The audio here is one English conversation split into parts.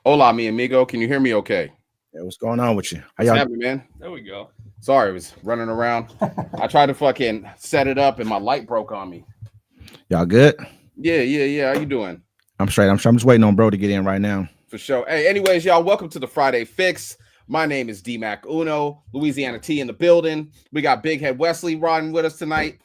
Hola, mi amigo. Can you hear me okay? Yeah, what's going on with you? How What's y'all? happening, man? There we go. Sorry, I was running around. I tried to fucking set it up and my light broke on me. Y'all good? Yeah. How you doing? I'm straight. I'm just waiting on bro to get in right now. For sure. Hey, anyways, y'all, welcome to the Friday Fix. My name is D-Mac Uno, Louisiana T in the building. We got Big Head Wesley riding with us tonight.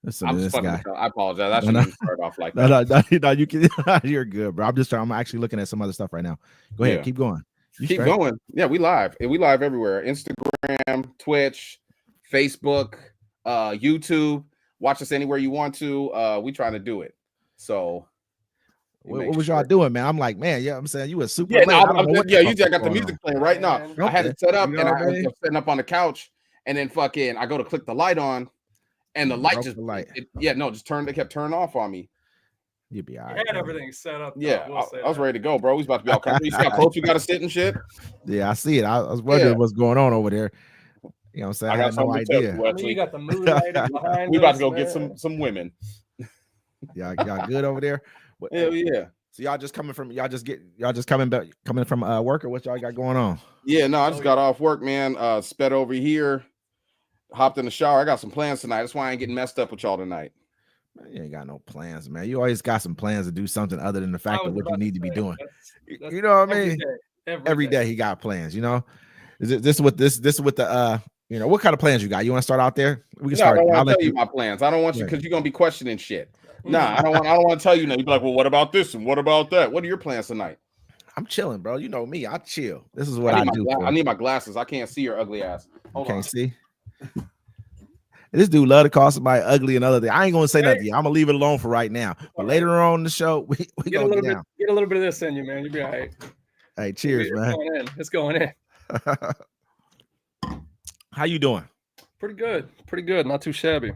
Listen I'm to just this fucking guy. I apologize. I No, shouldn't no. even start off like that. No, you can. You're good, bro. I'm actually looking at some other stuff right now. Go ahead, Yeah. keep going. You Keep straight? going. Yeah, we live. We live everywhere. Instagram, Twitch, Facebook, YouTube. Watch us anywhere you want to. We trying to do it. So What was y'all doing, man? I'm like, man, yeah, I'm saying you were super Yeah, late. no, I don't know what the yeah, fuck I was got the going music on. playing right now. Man. I had Okay. it set up You and know I what I was mean? sitting up on the couch and then fucking I go to click the light on and the light Broke just the light. just turned. It kept turning off on me. You'll be all You right. had bro. everything set up. Yeah, Though, I was ready to go, bro. We was about to be all comfortable. You see how close you got to sit and shit. Yeah, I see it. I was wondering Yeah. what's going on over there. You know what I'm saying? I I got had no something to tell idea. you, I mean, Wesley. you got the moonlight behind We about to us, go get man. some women. Y'all good over there? What, Hell yeah. So y'all just coming from work, or what y'all got going on? Yeah, no, I just got off work, man. Sped over here, hopped in the shower. I got some plans tonight. That's why I ain't getting messed up with y'all tonight. Man, you ain't got no plans, man. You always got some plans to do something other than the fact of what you need to be doing. That's You know what I every mean? day, Every day he got plans. You know, this is what the you know, what kind of plans you got? You want to start out there? We can No, I start. don't want I'll to let tell you my plans. I don't want you Right. because you're gonna be questioning shit. Nah, I don't want to tell you now. You'd be like, well, what about this and what about that? What are your plans tonight? I'm chilling, bro. You know me. I chill. This is what I do. I need my glasses. I can't see your ugly ass. You can't see. This dude love to call somebody ugly and other thing. I ain't gonna say nothing. I'm gonna leave it alone for right now. But later on in the show, we get gonna get down. Get a little bit of this in you, man. You'll be all right. Hey, cheers, man. It's going in. How you doing? Pretty good. Not too shabby.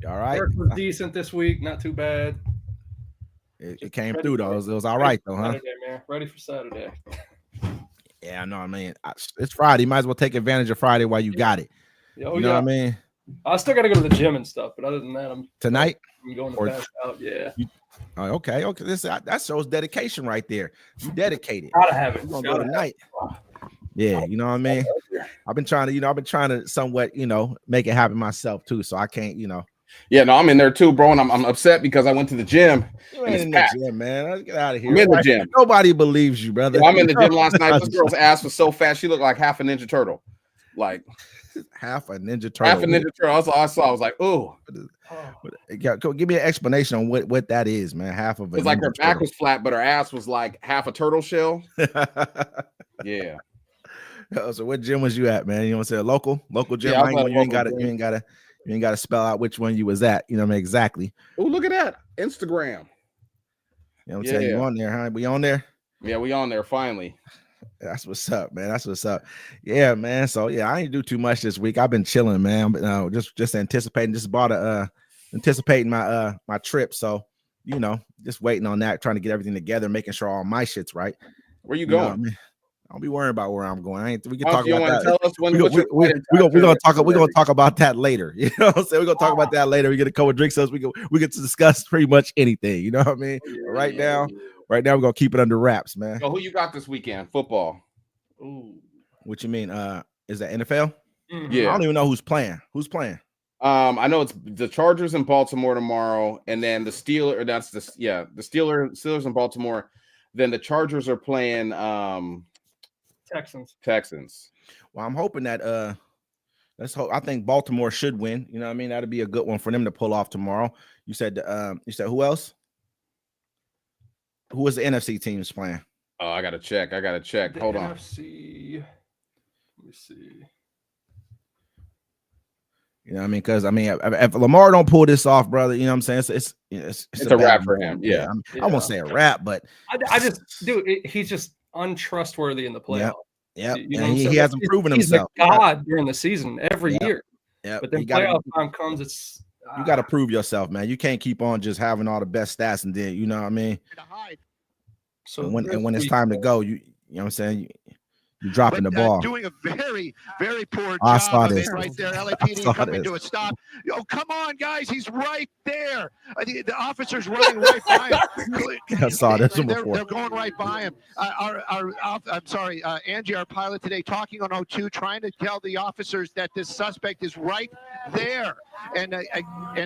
All right. Work was decent this week. Not too bad. It came through though. It was all right though, huh? Saturday, man. Ready for Saturday. Yeah, I know. I mean, it's Friday. You might as well take advantage of Friday while you got it. You know what I mean? I still got to go to the gym and stuff, but other than that, I'm tonight. I'm going to pass out. Yeah. Okay. That shows dedication right there. You dedicated. Gotta have it. You're gonna go tonight. Yeah, you know what I mean. I've been trying to somewhat, make it happen myself too. So I can't, Yeah, no, I'm in there too, bro, and I'm upset because I went to the gym. You ain't in the gym, man. Let's get out of here. I'm in the gym. Nobody believes you, brother. Yeah, I'm in the gym last night. This girl's ass was so fat, she looked like half a Ninja Turtle. Like half a Ninja Turtle. Half a Ninja Turtle. I saw. I was like, oh. Give me an explanation on what that is, man. Half of it. It's like her back was flat, but her ass was like half a turtle shell. Yeah. So what gym was you at, man? You want to say a local gym? Yeah, you ain't gotta spell out which one you was at. You know what I mean? Exactly. Oh, look at that. Instagram. You know what I'm saying? You on there, huh? We on there? Yeah, we on there finally. That's what's up, man. That's what's up. Yeah, man. So yeah, I ain't do too much this week. I've been chilling, man. But just anticipating. Just bought anticipating my trip. So just waiting on that, trying to get everything together, making sure all my shit's right. Where you going? I'll be worrying about where I'm going. We can talk about that. Tell us we're gonna talk about that later. You know what I'm saying? We're gonna talk about that later. We get a couple of drinks, so we get to discuss pretty much anything. You know what I mean? Right now, we're gonna keep it under wraps, man. So who you got this weekend? Football. Ooh. What you mean? Is that NFL? Mm-hmm. Yeah. I don't even know who's playing. Who's playing? I know it's the Chargers in Baltimore tomorrow, and then the Steelers. The Steelers in Baltimore. Then the Chargers are playing Texans. Well, I'm hoping that let's hope. I think Baltimore should win. You know what I mean? That'd be a good one for them to pull off tomorrow. You said who else? Who was the NFC teams playing? Oh, I gotta check. Hold on. NFC. Let me see. You know what I mean? Because if Lamar don't pull this off, brother, you know what I'm saying? It's a wrap for him. Yeah. I won't say a wrap, but I just he's just untrustworthy in the playoffs. Yeah, he hasn't proven himself. He's a god during the season every year. Yeah, but then playoff time comes, it's you got to prove yourself, man. You can't keep on just having all the best stats and then you know what I mean. So when it's time to go, you know what I'm saying, You're dropping the ball. Doing a very, very poor I job saw of this. it right there. I LAPD saw coming this. to a stop. Yo, come on, guys. He's right there. The officer's running right by him. I saw this one before. They're going right by him. Angie, our pilot today, talking on O2, trying to tell the officers that this suspect is right there. And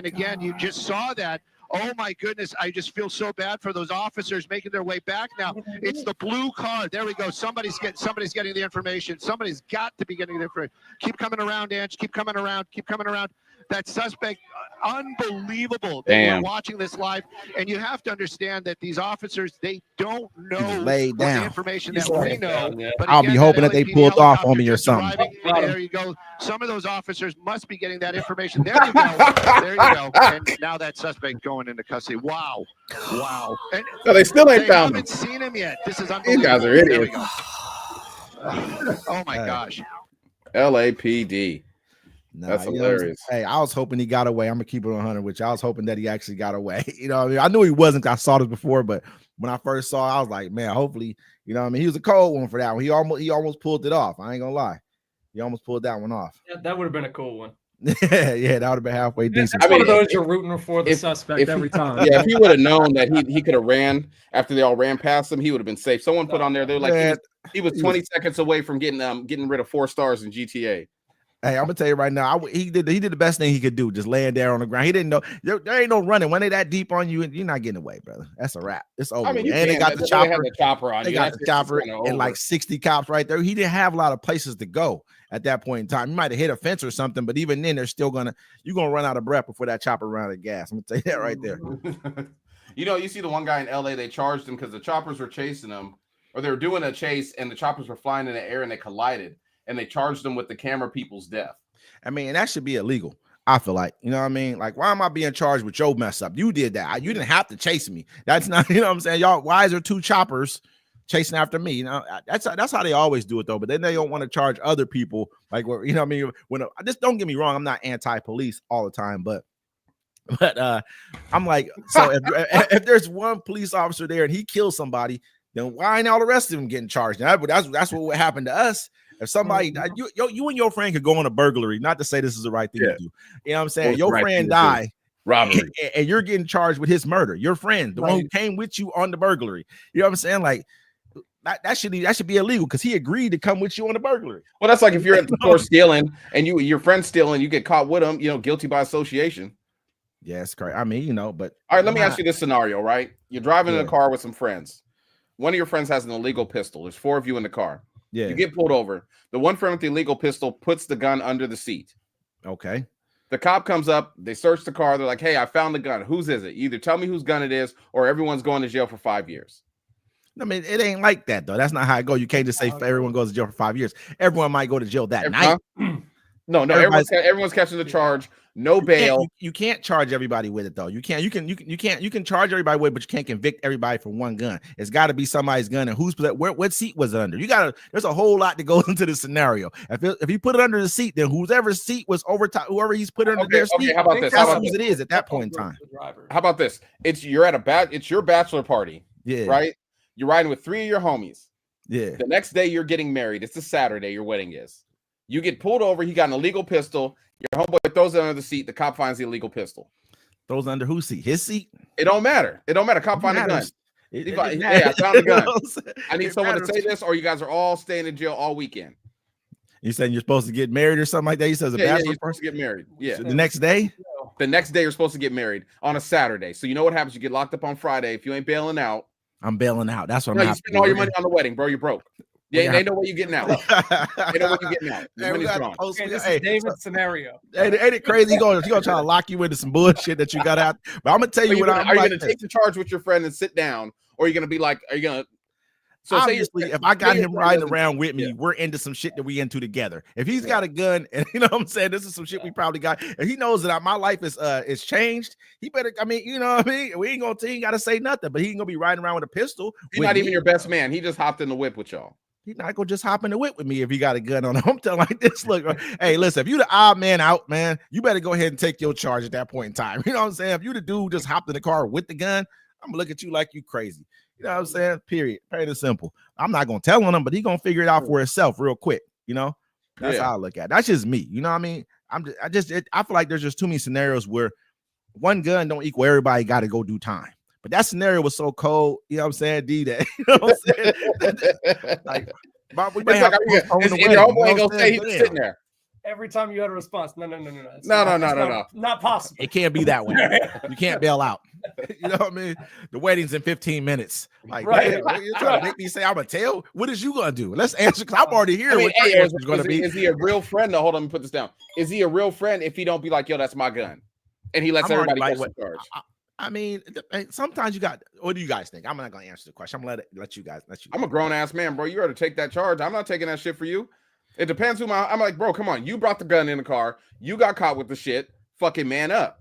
again, you just saw that. Oh my goodness, I just feel so bad for those officers making their way back now. It's the blue car. There we go. Somebody's getting the information. Somebody's got to be getting the information. Keep coming around, Ange. Keep coming around. Keep coming around. That suspect, unbelievable. They were watching this live, and you have to understand that these officers, they don't know laid down. the information that we know. But I'll again, be hoping that they LAPD pulled off on helicopter me or just something. arriving. There you go. Some of those officers must be getting that information. There you go. There you go. And now that suspect going into custody. Wow. Wow. And No, they still ain't they found him. haven't seen him yet. This is You unbelievable. guys are There we idiots. go. Oh my gosh. LAPD. Nah, That's you know, hilarious. hey, I was hoping he got away. I'm gonna keep it 100, which I was hoping that he actually got away. You know what I mean? I knew he wasn't. I saw this before, but when I first saw it, I was like, man, hopefully, you know what I mean? He was a cold one for that one. He almost pulled it off. I ain't gonna lie. He almost pulled that one off. Yeah, that would have been a cool one. Yeah, that would have been halfway decent. It's I one mean, of those you're rooting for the if- suspect if- every time. Yeah, if he would have known that he could have ran after they all ran past him, he would have been safe. Someone put on there, they're like, Man, he was 20 seconds away from getting rid of 4 stars in GTA. hey, I'm gonna tell you right now, he did the best thing he could do, just laying there on the ground. He didn't know there ain't no running when they that deep on you, you're not getting away, brother. That's a wrap. It's over. I mean, and they got the chopper. They had the chopper on They you. got That's- the chopper it's kinda and like over. 60 cops right there. He didn't have a lot of places to go at that point in time. You might have hit a fence or something, but even then, you're gonna run out of breath before that chopper ran out of gas. I'm gonna tell you that right there. You know, you see the one guy in LA, they charged him because the choppers were chasing him, or they were doing a chase and the choppers were flying in the air and they collided, and they charged him with the camera people's death. I mean, and that should be illegal. I feel like, you know what I mean? Like, why am I being charged with your mess up? You did that. You didn't have to chase me. That's not, you know what I'm saying? Y'all, why is there 2 choppers chasing after me? You know, that's how they always do it though. But then they don't want to charge other people. Like, you know what I mean? Just don't get me wrong. I'm not anti-police all the time, but I'm like, so if there's one police officer there and he kills somebody, then why ain't all the rest of them getting charged? Now, that's what would happen to us. If somebody, you and your friend could go on a burglary, not to say this is the right thing to do. You know what I'm saying? Well, Your right friend thing to do. die, Robbery. and you're getting charged with his murder. Your friend, the one who came with you on the burglary. You know what I'm saying? Like that should be illegal because he agreed to come with you on the burglary. Well, that's like if you're at the store stealing and your friend's stealing, you get caught with him, guilty by association. Yeah, it's correct. I mean, but All right, let me ask you this scenario, right? You're driving in a Yeah. car with some friends. One of your friends has an illegal pistol. There's 4 of you in the car. yeah, You get pulled over. The one friend with the illegal pistol puts the gun under the seat. okay. The cop comes up. They search the car. They're like, hey, I found the gun. Whose is it? Either tell me whose gun it is or everyone's going to jail for 5 years. I mean, it ain't like that though. That's not how it goes. You can't just say everyone goes to jail for 5 years. Everyone might go to jail that night. No, everyone's catching the charge. No bail. You can't charge everybody with it though. You can charge everybody with it, but you can't convict everybody for one gun. It's got to be somebody's gun and what seat was it under. There's a whole lot that goes into the scenario. If you put it under the seat, then whoever's seat was over top, whoever he's put under their seat. How about this? That's whose it is at that point in time. How about this? It's your bachelor party, Yeah. right? You're riding with 3 of your homies. Yeah. The next day you're getting married. It's a Saturday. Your wedding is. You get pulled over. He got an illegal pistol. Your homeboy throws it under the seat. The cop finds the illegal pistol. Throws under whose seat? His seat? It don't matter. Cop find the gun. matters. Hey, I found the gun. I need It someone to matters. say this, or you guys are all staying in jail all weekend. You saying you're supposed to get married or something like that? You said as a Yeah, bachelor you're supposed person? to get married. Yeah. The next day? The next day you're supposed to get married on a Saturday. So you know what happens? You get locked up on Friday. If you ain't bailing out, I'm bailing out. That's what no, I'm you spend all your money on the wedding, bro. You're broke. Yeah, Yeah. they know what you're getting out. They know what you're getting out. Your Hey, we money's got gone. to post- Okay, this hey, is David's scenario. ain't it crazy? He gonna try to lock you into some bullshit that you got out. But I'm gonna tell you what I'm Are you like going to take the charge with your friend and sit down, or are you going to be like, are you going to? So obviously, if I got your him friend riding doesn't- around with me, yeah. we're into some shit that we into together. If he's got a gun, and you know what I'm saying, this is some shit we probably got. If he knows that my life is changed, he better. I mean, you know what I mean. He ain't got to say nothing, but he ain't gonna be riding around with a pistol. He's with not me. even your best man. He just hopped in the whip with y'all. He's not gonna just hop in the whip with me if he got a gun on him. I'm telling like this. Look, hey, listen, if you the odd man out, man, you better go ahead and take your charge at that point in time. You know what I'm saying? If you the dude who just hopped in the car with the gun, I'm gonna look at you like you crazy. You know what I'm saying? Period. Plain and simple. I'm not gonna tell on him, but he gonna figure it out for himself real quick. You know, that's how I look at it. That's just me. You know what I mean? I feel like there's just too many scenarios where one gun don't equal everybody got to go do time. But that scenario was so cold. You know what I'm saying? D that. You know what I'm saying? Like, we might have your homeboy ain't gonna say he was sitting there. Every time you had a response, no. No. Not possible. It can't be that way. You can't bail out. You know what I mean? The wedding's in 15 minutes. Like, right. Man, you're trying to make me say I'm a tail? What is you gonna do? Let's answer because I'm already here. What your answer's gonna be? Is he a real friend? No, hold on, let me put this down. Is he a real friend if he don't be like, yo, that's my gun? And he lets everybody get some charge. I mean, sometimes you got. What do you guys think? I'm not gonna answer the question. I'm gonna let you guys. I'm a grown ass man, bro. You got to take that charge. I'm not taking that shit for you. It depends who I'm like, bro. Come on, you brought the gun in the car. You got caught with the shit. Fucking man up.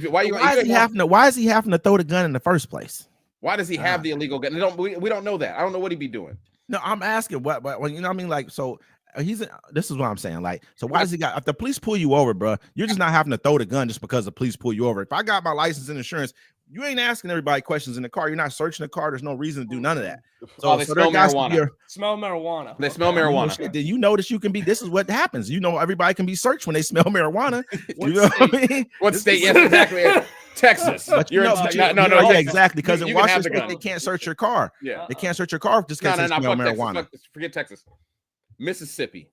Why is he having to throw the gun in the first place? Why does he have the illegal gun? We don't know that. I don't know what he'd be doing. No, I'm asking what you know what I mean? Like, so this is what I'm saying. Like, so why does he got if the police pull you over, bro? You're just not having to throw the gun just because the police pull you over. If I got my license and insurance, you ain't asking everybody questions in the car. You're not searching the car. There's no reason to do none of that. So they smell marijuana. Smell marijuana. They smell marijuana. Did you notice you can be? This is what happens. You know, everybody can be searched when they smell marijuana. You know what I mean? What state? Yes, exactly. Texas. No, exactly. Because in Washington State, they can't search your car. Yeah, they can't search your car just because they smell marijuana. Forget Texas. Mississippi.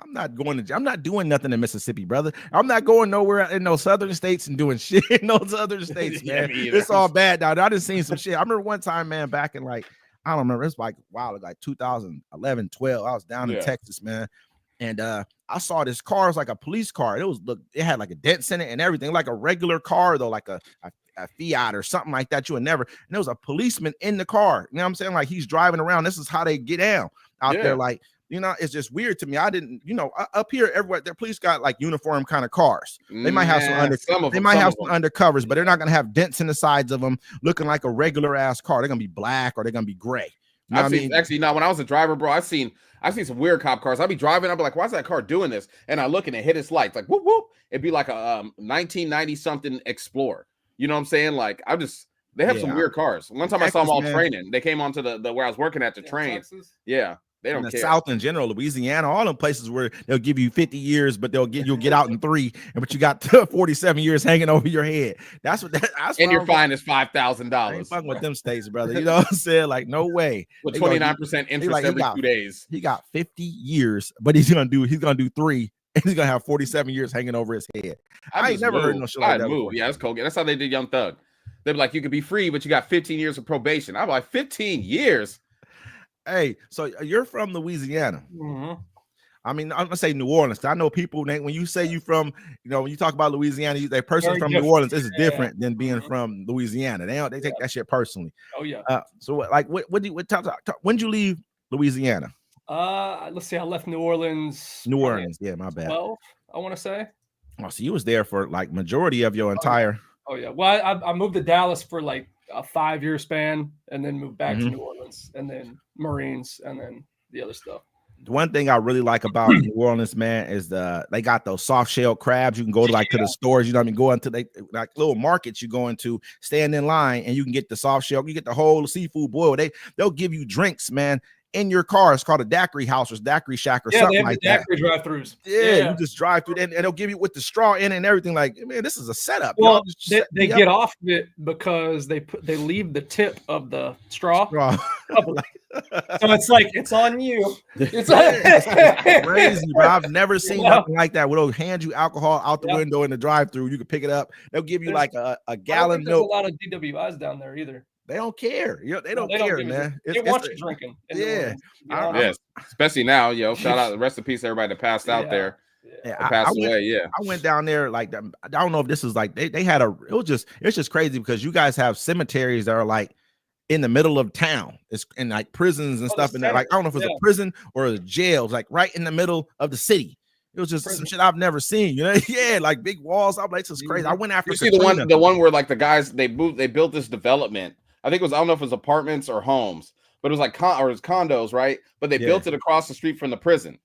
I'm not doing nothing in Mississippi, brother. I'm not going nowhere in those southern states and doing shit in those other states, man. It's all bad now. I just seen some shit. I remember one time, man, back in like, I don't remember. It's like, wow, like 2011, 12. I was down in Texas, man. And I saw this car. It was like a police car. It had like a dents in it and everything, like a regular car, though, like a Fiat or something like that. You would never. And there was a policeman in the car. You know what I'm saying? Like he's driving around. This is how they get down out there. Like, you know, it's just weird to me. I didn't, you know, up here everywhere, their police got like uniform kind of cars. They might have some undercovers, but they're not gonna have dents in the sides of them, looking like a regular ass car. They're gonna be black or they're gonna be gray. You know Actually, when I was a driver, bro, I've seen some weird cop cars. I'd be driving, I'd be like, why is that car doing this? And I look and it hit its lights, like whoop whoop. It'd be like a 1990 something Explorer. You know what I'm saying? Like they have some weird cars. One time I saw them all training. They came onto the where I was working at to train. Texas? Yeah. They don't care. South in general, Louisiana, all them places where they'll give you 50 years, but you'll get out in 3, but you got 47 years hanging over your head. That's and your fine is $5,000. I ain't fucking with them states, brother. You know what I'm saying? Like, no way. With 29% interest every 2 days. He got 50 years, but he's gonna do 3, and he's gonna have 47 years hanging over his head. I ain't never heard no shit like that. Before. Yeah, that's cool. That's how they did Young Thug. They'd be like, you could be free, but you got 15 years of probation. I'm like, 15 years. Hey, so you're from Louisiana. Mm-hmm. I mean, I'm gonna say New Orleans. I know people, when you say you from, you know, when you talk about Louisiana, a person from New Orleans is different than being from Louisiana. They take that shit personally. Oh yeah. So like, when did you leave Louisiana? Let's see. I left New Orleans. Yeah, my bad. 12, I want to say. Oh, so you was there for like majority of your entire. Oh yeah. Well, I moved to Dallas for like a 5-year span, and then moved back to New Orleans, and then Marines, and then the other stuff. The one thing I really like about New Orleans, man, is they got those soft shell crabs. You can go to to the stores, you know what I mean? Go into like little markets you go into, stand in line, and you can get the soft shell. You get the whole seafood boil. They'll give you drinks, man, in your car. It's called a daiquiri house or daiquiri shack or something like that. Daiquiri drive-thrus. Yeah, you just drive through and they'll give you with the straw in it and everything. Like, man, this is a setup. Well, they get off of it because they leave the tip of the straw. So it's like, it's on you. It's crazy, bro. I've never seen nothing like that. They'll hand you alcohol out the window in the drive-through. You can pick it up. They'll give you like a gallon milk. There's a lot of DWIs down there either. They don't care. They don't care, man. They want you drinking. Yeah. Yes. Especially now, shout out, rest in peace, everybody that passed out there. Passed away. Yeah. I went down there. Like, I don't know if this is like, they had it's just crazy because you guys have cemeteries that are like in the middle of town. It's in like prisons and stuff. And like, I don't know if it's a prison or a jail. It's like right in the middle of the city. It was just some shit I've never seen, like big walls. I'm like, this is crazy. I went after. You see the one where like the guys they built this development. I think it was, I don't know if it was apartments or homes, but it was like condos, right? But they built it across the street from the prison,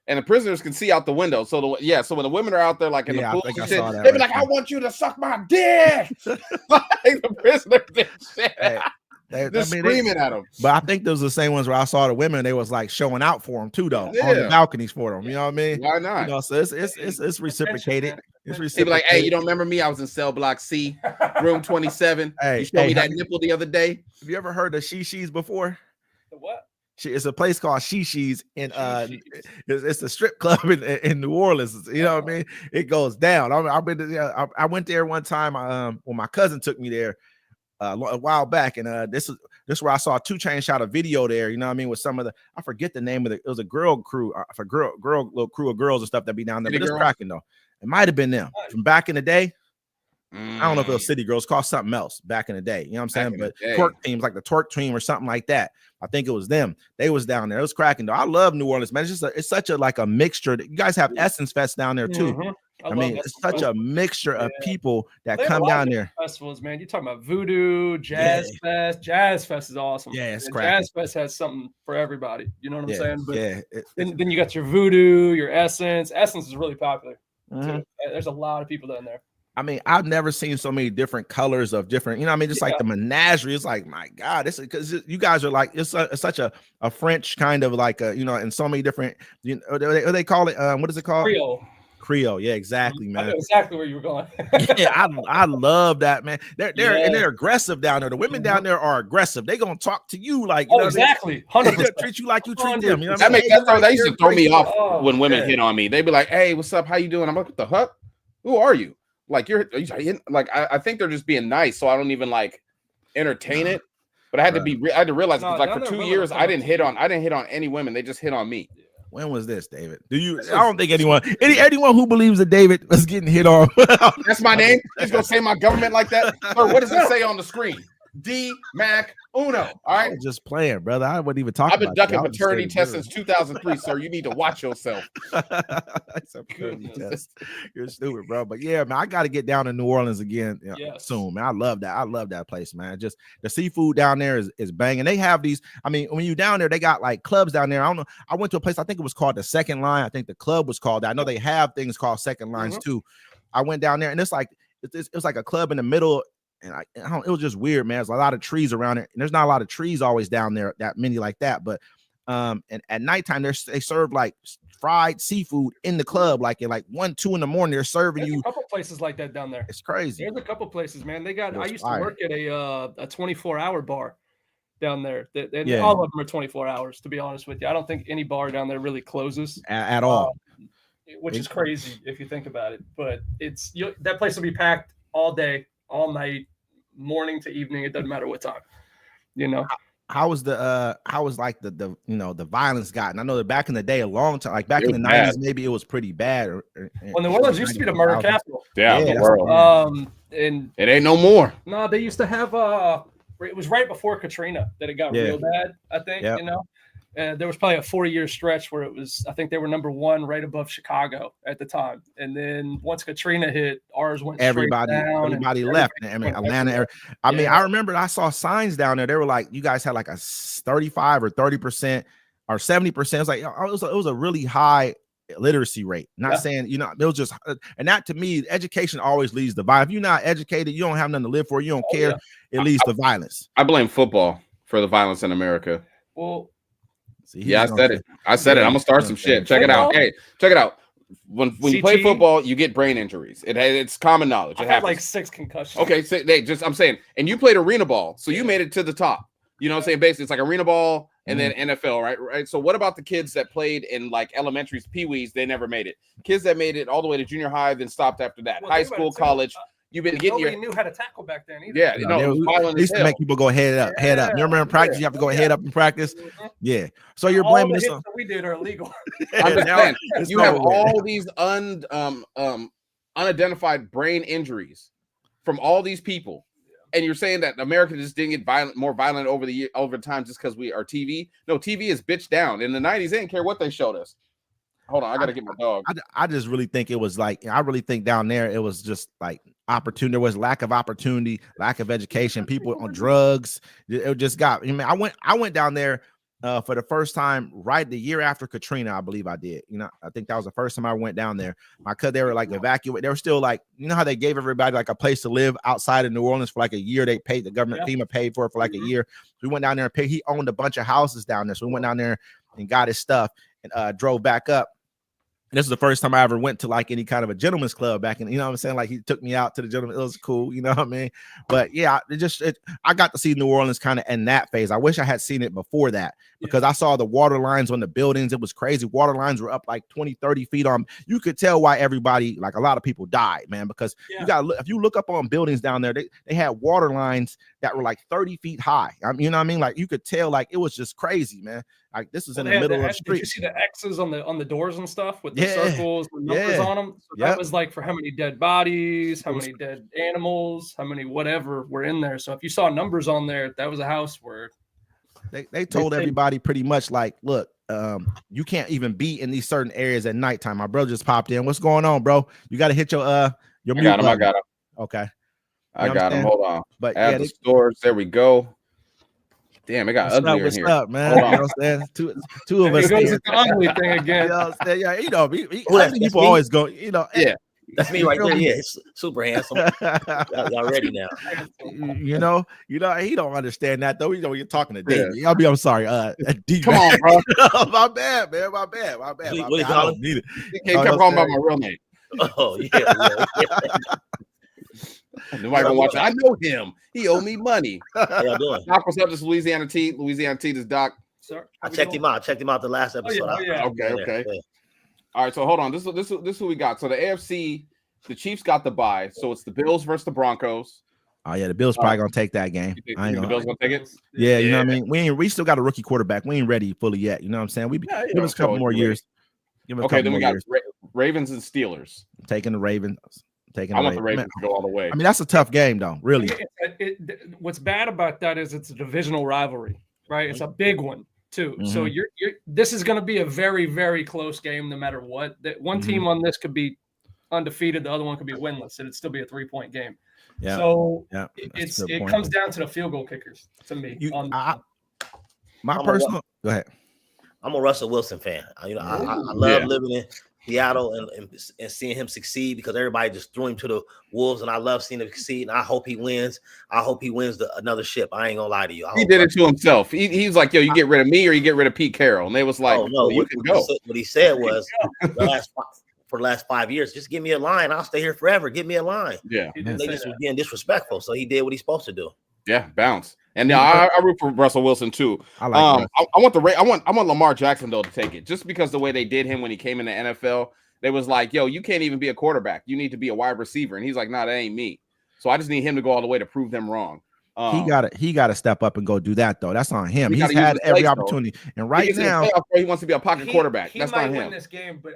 and the prisoners can see out the window. So when the women are out there like in the pool and shit, they be like, "I want you to suck my dick." Like the prisoners did shit. Just screaming at them. But I think those are the same ones where I saw the women. They was like showing out for them too, though, on the Yeah. balconies for them. You know what I mean? Why not? You know, so it's reciprocated. It's They be reciprocated. like, hey, you don't remember me? I was in cell block C, room 27. Hey, you showed me hey, that nipple the other day. Have you ever heard of Shishi's before? The what? It's a place called Shishi's in Shishi's. it's a strip club in New Orleans. You know what I mean? It goes down. I've been to, I went there one time. When my cousin took me there a while back, and this is where I saw 2 Chainz shot a video there. You know what I mean? With some of the, I forget the name of it. It was a girl crew, for little crew of girls and stuff that be down there. City But it's Girls? cracking though. It might have been them from back in the day. I don't know if it was Mm. City Girls, called something else back in the day. You know what I'm Back saying? in the But day. twerk teams like the twerk team or something like that. I think it was them. They was down there. It was cracking though. I love New Orleans, man. It's just it's such a like a mixture. You guys have Essence Fest down there too. Mhm. I love mean, that it's such stuff. a mixture of Yeah. people that They have a come lot of down different there. festivals, man. You're talking about Voodoo, Jazz Fest. Jazz Fest is awesome. Yeah, it's And cracking. Jazz Fest has something for everybody. You know what I'm Yeah, saying? But yeah. then you got your Voodoo, your Essence. Essence is really popular. Mhm. Too. There's a lot of people down there. I mean, I've never seen so many different colors of different, you know what I mean? Just like the menagerie. It's like, my God, this is because you guys are like, it's such a French kind of like, you know, and so many different, you know, they call it, what is it called? Creole. Yeah, exactly, I man. know exactly where you were going. Yeah, I love that, man. And Yeah. they're aggressive down there. The women down there are aggressive. They gonna talk to you like, you Oh, know what I mean? exactly. They 100%. treat you like you treat them. You know what I That mean? makes that used to throw me off Oh, when women yeah. hit on me. They'd be like, "Hey, what's up? How you doing?" I'm like, "What the heck? Who are you?" Like are you like I think they're just being nice, so I don't even like entertain it. But I had to be I had to realize No, because like down for there 2 women years will I come didn't up hit to on any women. They just hit on me. When was this, David? Do you? I don't think anyone who believes that David was getting hit on. That's my name. He's gonna say my government like that. Sir, what does it say on the screen? D Mac Uno. All I right. was just playing, brother. I wouldn't even talk. I've been about ducking that. I was just paternity stating tests since 2003, sir. You need to watch yourself. It's a paternity test. You're stupid, bro. But yeah, man, I got to get down to New Orleans again Yes. soon, man. I love that. I love that place, man. Just the seafood down there is banging. They have these. I mean, when you down there, they got like clubs down there. I don't know. I went to a place. I think it was called the Second Line. I think the club was called that. I know they have things called Second Lines too. I went down there, and it's like it was like a club in the middle. And I don't, it was just weird, man. There's a lot of trees around it, and there's not a lot of trees always down there, that many like that. But and at nighttime, they serve like fried seafood in the club, like at like 1, 2 in the morning. They're serving There's you. a couple places like that down there. It's crazy. There's a couple places, man. They got. It I was used fire. to work at a 24-hour bar down there. And Yeah. all of them are 24 hours. To be honest with you, I don't think any bar down there really closes, At all. which is crazy if you think about it. But it's that place will be packed all day, all night, morning to evening. It doesn't matter what time. You know. How was like the you know the violence gotten? I know that back in the day, a long time, like back It in the was bad. 90s, maybe it was pretty bad. Well, New Orleans used to be the murder capital. Yeah, Yeah, the world. And It ain't no more. no, they used to have it was right before Katrina that it got Yeah. real bad, I think. Yep. You know, there was probably a 4-year stretch where it was, I think they were number 1 right above Chicago at the time. And then once Katrina hit, ours went Everybody straight down. left. everybody I mean, went Atlanta. everywhere. I mean, Yeah. I remember I saw signs down there. They were like, you guys had like a 35 or 30% or 70%. It was like it was a really high literacy rate. Not Yeah. saying, you know, it was just, and that to me, education always leads to violence. If you're not educated, you don't have nothing to live for. You don't care. Yeah. It leads to violence. I blame football for the violence in America. Well, See, Yeah, I he's said gonna- it. I said it. I'm gonna start some shit. Check it out. Hey, check it out. When you play CTE? football, you get brain injuries. It's common knowledge. I It had happens. like 6 concussions. Okay, so I'm saying, and you played arena ball, so you made it to the top. You know what I'm saying? Basically, it's like arena ball and then NFL, right? Right. So what about the kids that played in like elementaries, pee-wees? They never made it. Kids that made it all the way to junior high, then stopped after that. Well, High think about school, it, too. college. You've been getting Nobody your knew how to tackle back then either. yeah. Yeah, No, they it was violent used as to make hell. people go head up. You remember in practice, you have to go head up in practice. Yeah. So you're All blaming the this hits on. that we did are illegal. I'm just Now saying, it's you have over with. all these unidentified brain injuries from all these people, and you're saying that America just didn't get more violent over time just because we are TV. No, TV is bitched down. In the 90s, they didn't care what they showed us. Hold on, I gotta get my dog. I just really think it was like, I really think down there it was just like opportunity. There was lack of opportunity, lack of education, people on drugs. It just got, I mean, I went down there for the first time right the year after Katrina, I believe I did. You know, I think that was the first time I went down there. Because they were like evacuated. They were still like, you know how they gave everybody like a place to live outside of New Orleans for like a year. They paid the government, FEMA paid for it for like a year. So we went down there and paid. He owned a bunch of houses down there. So we went down there and got his stuff and drove back up. And this is the first time I ever went to like any kind of a gentleman's club back in, you know what I'm saying? Like he took me out to the gentleman. It was cool, you know what I mean? But yeah, I got to see New Orleans kind of in that phase. I wish I had seen it before that because I saw the water lines on the buildings. It was crazy. Water lines were up like 20, 30 feet on. You could tell why everybody, like a lot of people died, man, because you got to if you look up on buildings down there, they had water lines that were like 30 feet high. I mean, you know what I mean? Like you could tell like it was just crazy, man. Like this is in the middle of the street. Did you see the X's on the doors and stuff with the circles, the numbers on them? So that was like for how many dead bodies, how many dead animals, how many whatever were in there. So if you saw numbers on there, that was a house where they told everybody pretty much like, look, you can't even be in these certain areas at nighttime. My brother just popped in. What's going on, bro? You got to hit your mute button. I got him. Okay. I got him. Hold on. But add the stores. There we go. Damn, it got ugly in here. What's up, man? You know what I'm saying? Two of us. It goes the ugly thing again. You know what I'm saying? Yeah, you know, people always go, you know. Yeah. That's me right there. Yeah, it's super handsome. Y'all ready now? You know, he don't understand that though. You know, you're talking to David. I'm sorry. Come on, bro. My bad, man. My bad. What I don't need it. You can't come calling by my real name. Oh yeah. Nobody gonna watch it. I know him. He owe me money. How y'all doing? Doc, what's up? This is Louisiana T. Louisiana T. This Doc. Sir, I checked him out. The last episode. Okay. All right, so hold on. This is who we got. So the AFC, the Chiefs got the bye. So it's the Bills versus the Broncos. Oh yeah, the Bills probably gonna take that game. The Bills gonna take it. Yeah, you know what I mean. We still got a rookie quarterback. We ain't ready fully yet. You know what I'm saying? Give us a couple more years. Okay, then we got Ravens and Steelers. Taking the Ravens. I want the Ravens to go all the way. I mean, that's a tough game, though. Really. What's bad about that is it's a divisional rivalry, right? It's a big one too. So this is going to be a very, very close game, no matter what. That one team on this could be undefeated, the other one could be winless, and it'd still be a 3-point game. Yeah. So it comes down to the field goal kickers to me. Go ahead. I'm a Russell Wilson fan. I love living in Seattle and seeing him succeed because everybody just threw him to the wolves, and I love seeing him succeed. And I hope he wins. I hope he wins another ship. I ain't gonna lie to you. He did it to himself. He's like, yo, you get rid of me or you get rid of Pete Carroll. And they was like, no, you can go. What he said was for the last 5 years, just give me a line. I'll stay here forever. Give me a line. Yeah. They just was being disrespectful. So he did what he's supposed to do. Yeah, bounce. And I root for Russell Wilson too. I like I want Lamar Jackson though to take it just because the way they did him when he came in the NFL. They was like, yo, you can't even be a quarterback. You need to be a wide receiver. And he's like, nah, that ain't me. So I just need him to go all the way to prove them wrong. He got to step up and go do that though. That's on him. He's had every opportunity. And right now he wants to be a pocket quarterback. That's not him. He might win this game, but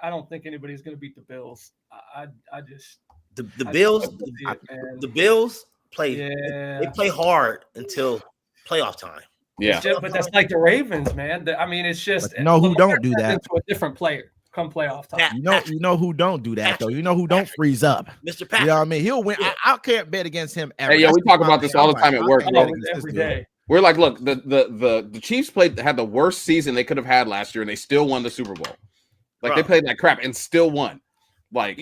I don't think anybody's going to beat the Bills. The Bills play. They play hard until playoff time. Yeah, but that's like the Ravens, man. I mean, it's just who don't do that to a different player come playoff time. You know who don't do that though. You know who don't freeze up. Mr. Patrick. You know what I mean? He'll win. I can't bet against him ever. Hey, yo, we talk about this all the time at work. Every day. We're like, look, the Chiefs had the worst season they could have had last year, and they still won the Super Bowl. Like they played like crap and still won. Like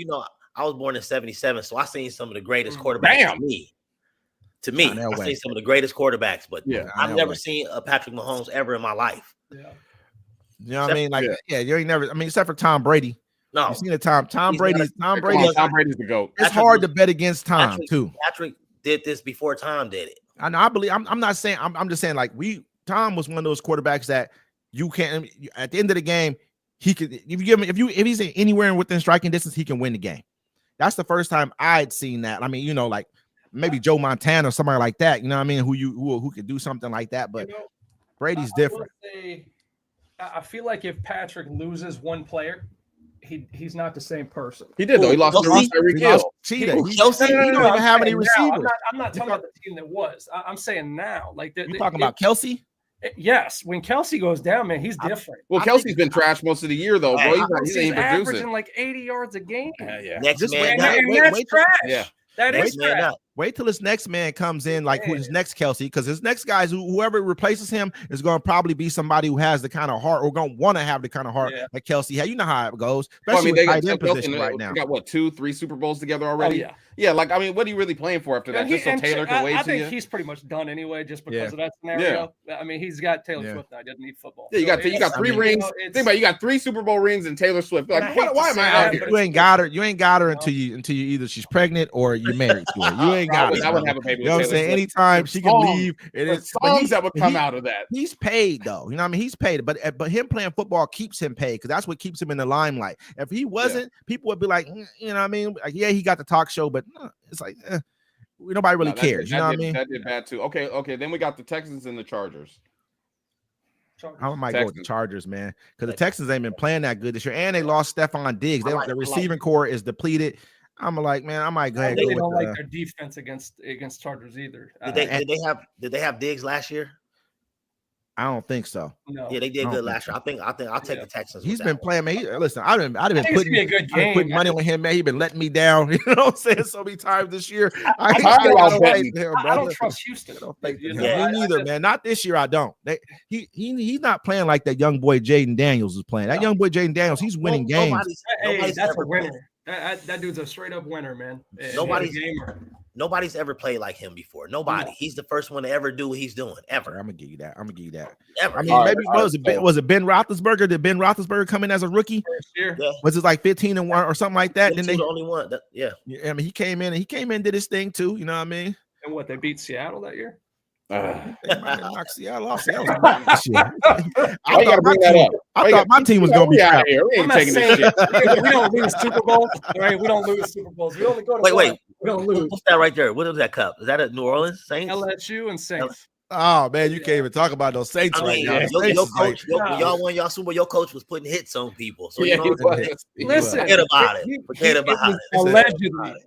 I was born in '77, so I seen some of the greatest quarterbacks. To me, I seen some of the greatest quarterbacks, but I've never seen a Patrick Mahomes ever in my life. Yeah. You know what I mean? Like, you ain't never. I mean, except for Tom Brady. No, you seen the Tom Brady's the GOAT. It's hard to bet against Tom too. Patrick did this before Tom did it. I know. I believe. I'm not saying. I'm just saying. Like Tom was one of those quarterbacks that you can't. At the end of the game, he could. If you give him, if he's anywhere within striking distance, he can win the game. That's the first time I'd seen that. I mean, like maybe Joe Montana or somebody like that. You know what I mean? Who could do something like that? But Brady's different. I feel like if Patrick loses one player, he's not the same person. He did though. He lost Tyreek Hill. He don't even have any receivers. I'm not talking about the team that was. I'm saying now. Like you talking about Kelsey? Yes, when Kelsey goes down, man, he's different. Well, Kelsey's been trashed most of the year, though. Bro, he's averaging like 80 yards a game. Yeah. Next man, that's trash. Yeah. That is trash. Wait till his next man comes in, like who his next Kelsey, because his next guys, whoever replaces him, is going to probably be somebody who has the kind of heart, or going to want to have the kind of heart that Kelsey had. You know how it goes, especially with tight end position right now. They got what 2-3 Super Bowls together already. Oh, yeah. Like I mean, what are you really playing for after that? Just so Taylor can wave to you. I think he's pretty much done anyway, just because of that scenario. I mean, he's got Taylor Swift now. He doesn't need football. Yeah, you got 3 rings. Think about it, you got 3 Super Bowl rings and Taylor Swift. Like, why am I out here? You ain't got her until you either she's pregnant or you're married to her. You ain't got it. I wouldn't have a baby. You know what I'm saying? Anytime she can leave, it is songs that would come out of that. He's paid though. You know what I mean? He's paid, but him playing football keeps him paid because that's what keeps him in the limelight. If he wasn't, people would be like, you know what I mean? Like, yeah, he got the talk show, but it's like nobody really cares. You know what I mean? That did bad too. Okay. Then we got the Texans and the Chargers. I might go with the Chargers, man, because the Texans ain't been playing that good this year, and they lost Stephon Diggs. The receiving core is depleted. I'm like, man, I might go ahead. They don't like their defense against Chargers either. Did they have Diggs last year? I don't think so. No. Yeah, they did good last year. I think I'll take the Texans. He's been playing, man. Listen, I've been putting money on him, man. He's been letting me down. You know what I'm saying? So many times this year. I don't trust Houston. Me neither, man. Not this year. I don't. He's not playing like that young boy Jaden Daniels is playing. That young boy Jaden Daniels, he's winning games. That's a winner. That dude's a straight up winner, man. Nobody's ever played like him before. Nobody. No. He's the first one to ever do what he's doing. Ever. I'm gonna give you that. Ever. I mean, was it Ben Roethlisberger? Did Ben Roethlisberger come in as a rookie? Yeah. Was it like 15-1 or something like that? Then they the only one. I mean, he came in and did his thing too. You know what I mean? And what, they beat Seattle that year? They might have knocked Seattle off. I thought my team was gonna be out here. We don't lose Super Bowls, right? We don't lose Super Bowls. We only go to wait. We don't lose. What's that right there? What is that cup? Is that at New Orleans Saints? LSU and Saints. Oh man, you can't even talk about those Saints right now. Your coach, y'all won y'all Super Bowl. Your coach was putting hits on people. So you know listen, forget about it. Forget about it.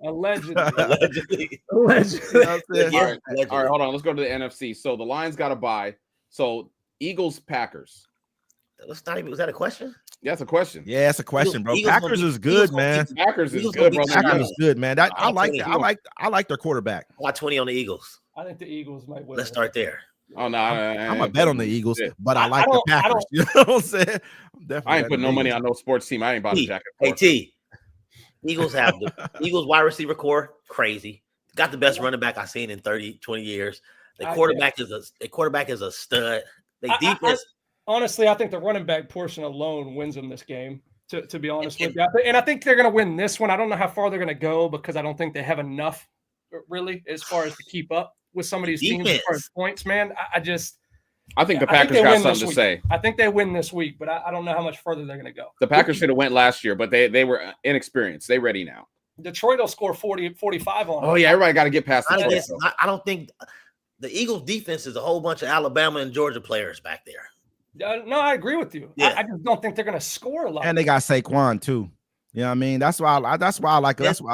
Allegedly. All right, hold on. Let's go to the NFC. So the Lions got a bye. So Eagles, Packers. That's not even. Was that a question? Yeah, that's a question. Yeah, that's a question, bro. Packers is good, man. Packers is good, bro. Packers is good, man. I like their quarterback. I got 20 on the Eagles. I think the Eagles might win. Let's start there. Oh no, I'm a bet on the Eagles, but I like the Packers. You know what I'm saying? I ain't putting no money on no sports team. I ain't buying a jacket. Hey T, Eagles have the Eagles wide receiver core crazy. Got the best running back I've seen in 30, 20 years. The quarterback is a stud. They defense. Honestly, I think the running back portion alone wins them this game. To be honest with you, and I think they're going to win this one. I don't know how far they're going to go because I don't think they have enough, really, as far as to keep up with some of these teams as far as points. Man, I think the Packers got something to say. I think they win this week, but I don't know how much further they're going to go. The Packers should have went last year, but they were inexperienced. They ready now. Detroit will score 45 on. Oh yeah, everybody got to get past Detroit. I don't think the Eagles defense is a whole bunch of Alabama and Georgia players back there. No, I agree with you. Yeah. I just don't think they're going to score a lot. And they got Saquon too. You know what I mean? That's why I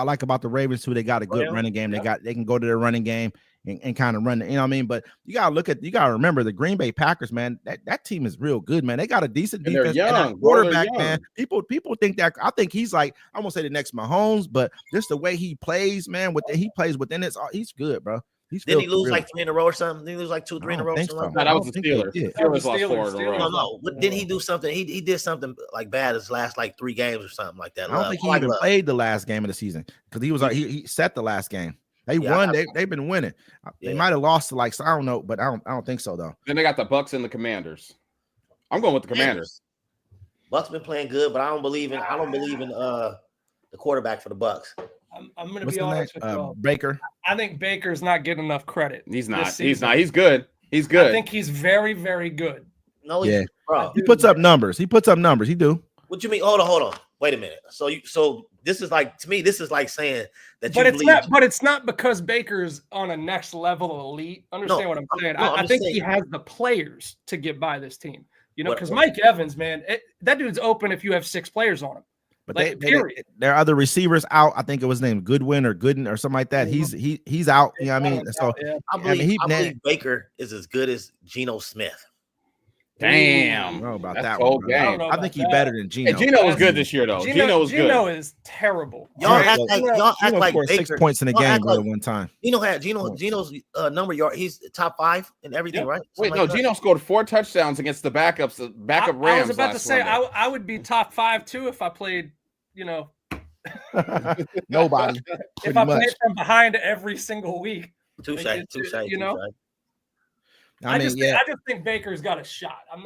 like about the Ravens too. They got a good running game. They can go to their running game and kind of run. You know what I mean? But you gotta remember the Green Bay Packers, man. That team is real good, man. They got a decent defense and that quarterback, man. People think that. I think he's like, I won't say the next Mahomes, but just the way he plays, man. He plays within it. He's good, bro. Did he lose like 3 in a row or something? Did he lose like 2 or 3 in a row? No, that was the Steelers. Steelers lost 4 in a row. No. Didn't he do something? He did something like bad his last like 3 games or something like that. I don't think he even played the last game of the season because he was like he set the last game. They won. They've been winning. They might have lost to I don't know, but I don't think so though. Then they got the Bucks and the Commanders. I'm going with the Commanders. Bucks been playing good, but I don't believe in the quarterback for the Bucks. I'm going to be honest with you. Baker. I think Baker's not getting enough credit. He's not. He's good. He's good. I think he's very, very good. No, bro. He puts up numbers. He do. What you mean? Hold on. Wait a minute. So this is like, to me, this is like saying that. But it's not because Baker's on a next level elite. Understand what I'm saying? I think he has the players to get by this team. You know, because Mike Evans, man, that dude's open if you have 6 players on him. But there are other receivers out. I think it was named Goodwin or Gooden or something like that. He's out. You know what I mean? So I believe Baker is as good as Geno Smith. Damn. I don't know about That's that cold one. game. I don't know I about think he's that. better than Gino. And Gino was good That's- this year, though. Gino was Gino good. is terrible. Y'all Right. act like y'all act Gino like scored 6 Baker. points in a Y'all game act bro, like- one time. Gino's number yard. He's top 5 in everything, Yeah. right? Wait, Something no, like that. Gino scored 4 touchdowns against the backup Rams. I was about to last say Sunday. I would be top 5 too if I played, Nobody. if Pretty I much. played from behind every single week. Touche. I just think Baker's got a shot. I'm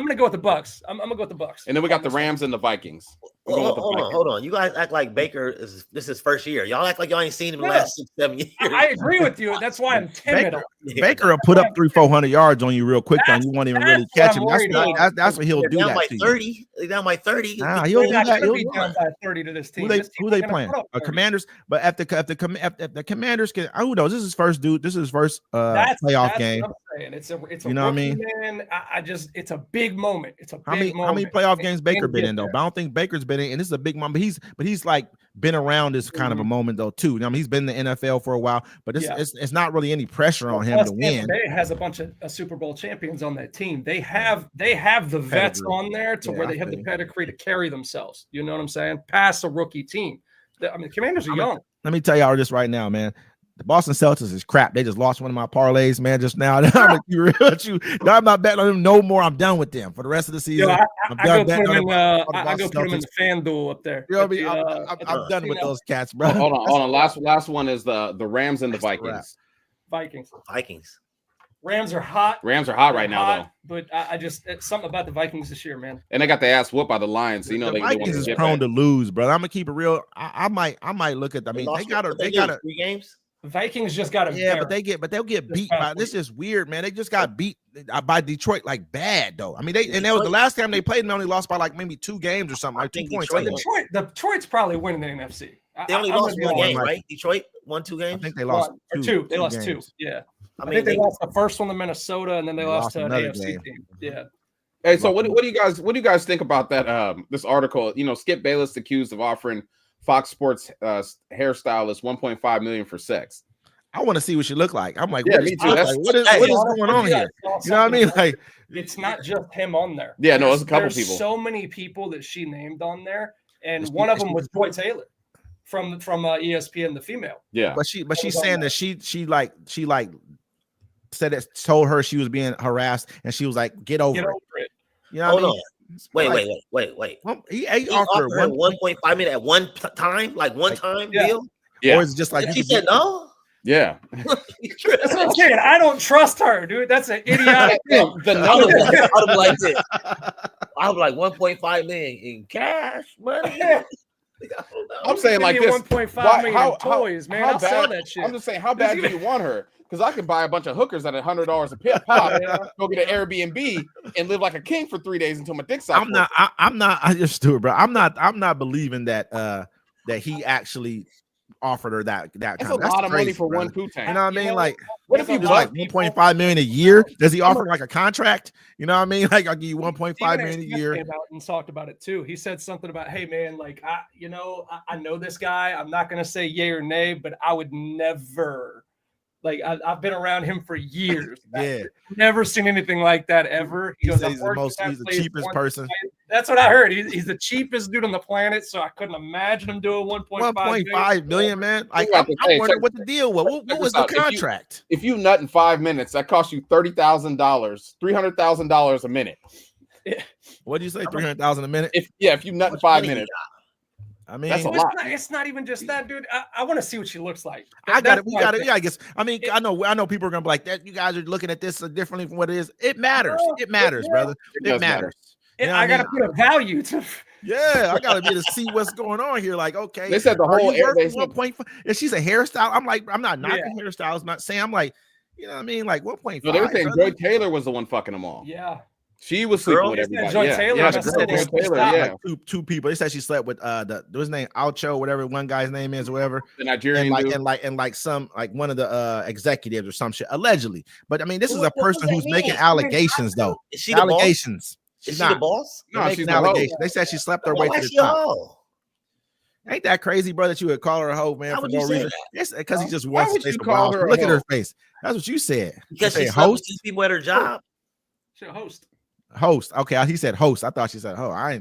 gonna go with the Bucks. I'm gonna go with the Bucks. And then we got the Rams and the Vikings. I'm going with the Vikings. Hold on. You guys act like Baker this is his first year. Y'all act like y'all ain't seen him in the Yeah. last 6-7 years. I agree with you. That's why I'm timid. Baker will put up 300-400 yards on you real quick, though. You won't even really that's catch him. what I'm worried about. That's what he'll They're do down that by to you. 30. They're down by 30. Nah, he'll do They're that. not He'll gonna be do down it. by 30 to this team. Who This they team's gonna playing? put up 30. Commanders. But if the Commanders can, who knows? This is his first dude. This is his first That's playoff what game. I'm saying. It's a You know what I rookie, mean? man. it's a big moment. It's a big How many moment. playoff games Baker And been get in though? there. But I don't think Baker's been in, and this is a big moment. But he's like been around this kind of a moment though too. I mean, he's been in the NFL for a while, but it's not really any pressure on him Plus, to Tampa win. Bay has a bunch of Super Bowl champions on that team. They have the vets Pedigree. on there to Yeah, where I they have the feel you. pedigree to carry themselves. You know what I'm saying? Pass a rookie team. The Commanders are young. Let me tell y'all this right now, man. The Boston Celtics is crap. They just lost one of my parlays, man, just now. I'm gonna be real with you. No, I'm not betting on them no more. I'm done with them for the rest of the season. Yo, I'm I go done put betting them on in. the I go put them in Celtics. the FanDuel up there. You know At what I mean? the, I'm done with those cats, bro. Hold on. Last one is the Rams and the That's a wrap. Vikings. Vikings. Rams are hot. Rams are hot They're right now, hot, though. But I just it's something about the Vikings this year, man. And they got the ass whooped by the Lions. So you know The they want Vikings to is get prone back. to lose, bro. I'm gonna keep it real. I might look at. I mean, they got 3 games. Vikings just got to they'll get This beat past by. This week. is weird, man. They just got beat by Detroit like bad though. I mean, that was the last time they played and they only lost by like maybe 2 games or something, like 2 think points. Detroit Detroit's probably winning the NFC. They only I'm lost gonna be 1 honest. game, right? Detroit won 2 I games. think they lost One or two. They lost 2. games. Yeah. I I mean, think they lost the first one to Minnesota, and then they They lost lost to an another AFC game. team. Yeah. Hey, so what do you guys think about that? This article, Skip Bayless accused of offering Fox Sports hairstylist $1.5 million for sex. I want to see what she look like. I'm like, Yeah, what me is, too. like, That's- what is going on here? You know what I mean? Like, It's not just him on there. Yeah, no, it's a couple There's people. So many people that she named on there, and Is she- one of is them she- was Joy Taylor from ESPN, the female. Yeah. but she's saying that she said it, told her she was being harassed, and she was like, get over Get it. over it. You know Hold what I on. mean? Wait. Well, he He offered offered her her 1.5 million at one time, like one time Yeah. deal. Yeah. or is it just like And you she could said no. Yeah. That's what I'm saying. I don't trust her, dude. That's an idiotic. The I would number. be like this. I would be like 1.5 million in cash money. I don't know. I'm saying like this. 1.5 million in toys, man. I'll sell bad- that shit. I'm just saying, how bad do you want her? Because I can buy a bunch of hookers at $100 a pop, go get an Airbnb, and live like a king for 3 days until my dick stops. I'm not. I just do it, bro. I'm not believing that that he actually offered her that That's kind a lot of money crazy, for brother. one poo tank. You know what I mean? know, Like, what if he he was bought like 1.5 million a year? Does he offer like a contract? You know what I mean? Like, I'll give you 1.5 Stephen million a A. Smith year. came out and talked about it too. He said something about, "Hey man, like I know this guy. I'm not gonna say yay or nay, but I would never, like I've been around him for years. Yeah, I've never seen anything like that ever." He he goes, said "I've he's the worked most, in that he's the place cheapest once." person. That's what I heard. He's the cheapest dude on the planet, so I couldn't imagine him doing 1.5 million, man. Like, You have I'm to say, wondering check- what the deal was. What check was this the out. If you- contract? If you nut in 5 minutes, that costs you $30,000, $300,000 a minute. What do you say? 300,000 a minute? If you nut in Much 5 money minutes, I mean, That's a So lot. it's not even just that, dude. I want to see what she looks like. I got That's it. We my got it. thing. Yeah, I guess. I mean, I know people are gonna be like that. You guys are looking at this differently from what it is. It matters. No, It matters, yeah. brother. it It does matter. matters. Yeah, You know what I got to mean? put a value to. Yeah, I gotta be able to see what's going on here. Like, okay, They said the are whole you air. worth They said, 1.5? If she's a hairstyle, I'm like, I'm not knocking hairstyles. I'm not saying I'm like, you know what I mean? Like 1.5. no, they were saying brother. Joy Taylor was the one fucking them all. Yeah. She was sleeping Girl? with They said everybody. Joy Yeah, Taylor yeah, messed the up girl, their Joy Taylor, style. yeah. Like two people. They said she slept with what's his name, Alcho, whatever one guy's name is, or whatever. The Nigerian dude. And like some like one of the executives or some shit, allegedly. But I mean, this is a What person does that woo's mean? making allegations, though. Is she the boss? Allegations. Is She's she the not. boss? They're No, making she's the hoe. allegations. They said she slept her way Why to the she a top. hoe? Ain't that crazy, bro, that you would call her a hoe, man, Why for would no you say reason? that? It's because he just Why wants would to you face the call wild. her a Look at her hoe? face. That's what you said. Because You she say slept with host. these people at her job. She's a host. Host. Okay, he said host. I thought she said ho. I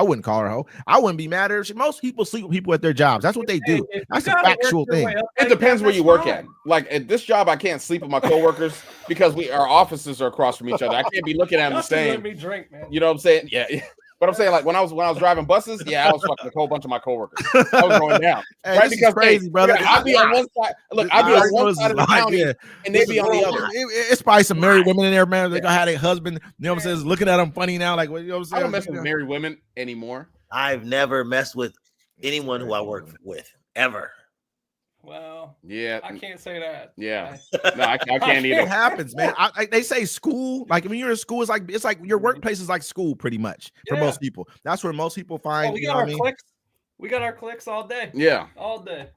wouldn't call her ho. I wouldn't be mad at her. Most people sleep with people at their jobs. That's what they do. If That's you a gotta work factual your thing. way up It like depends that, where you that's work at. fine. Like at this job, I can't sleep with my coworkers because our offices are across from each other. I can't be looking at them the Justin let same. me drink, man. You know what I'm saying? Yeah. But I'm saying, like when I was driving buses, yeah, I was fucking a whole bunch of my coworkers. I was going down, Hey, right? this is because crazy, brother. I'd be on one side. Look, I'd be on one side of the county, and they'd be on the other. It's probably some married women in there, man. They gonna have their husband. You know what I'm saying? Looking at them funny now, like what you know what I'm I saying? don't mess with married women anymore. I've never messed with anyone who I work with ever. Well, Yeah, I can't say that. yeah. No, I can't It either. happens, man. They say school, like when you're in school, it's like your workplace is like school, pretty much for Yeah. most people. That's where most people find. Oh, we you got know our what I mean? clicks. We got our clicks all day. Yeah, All day.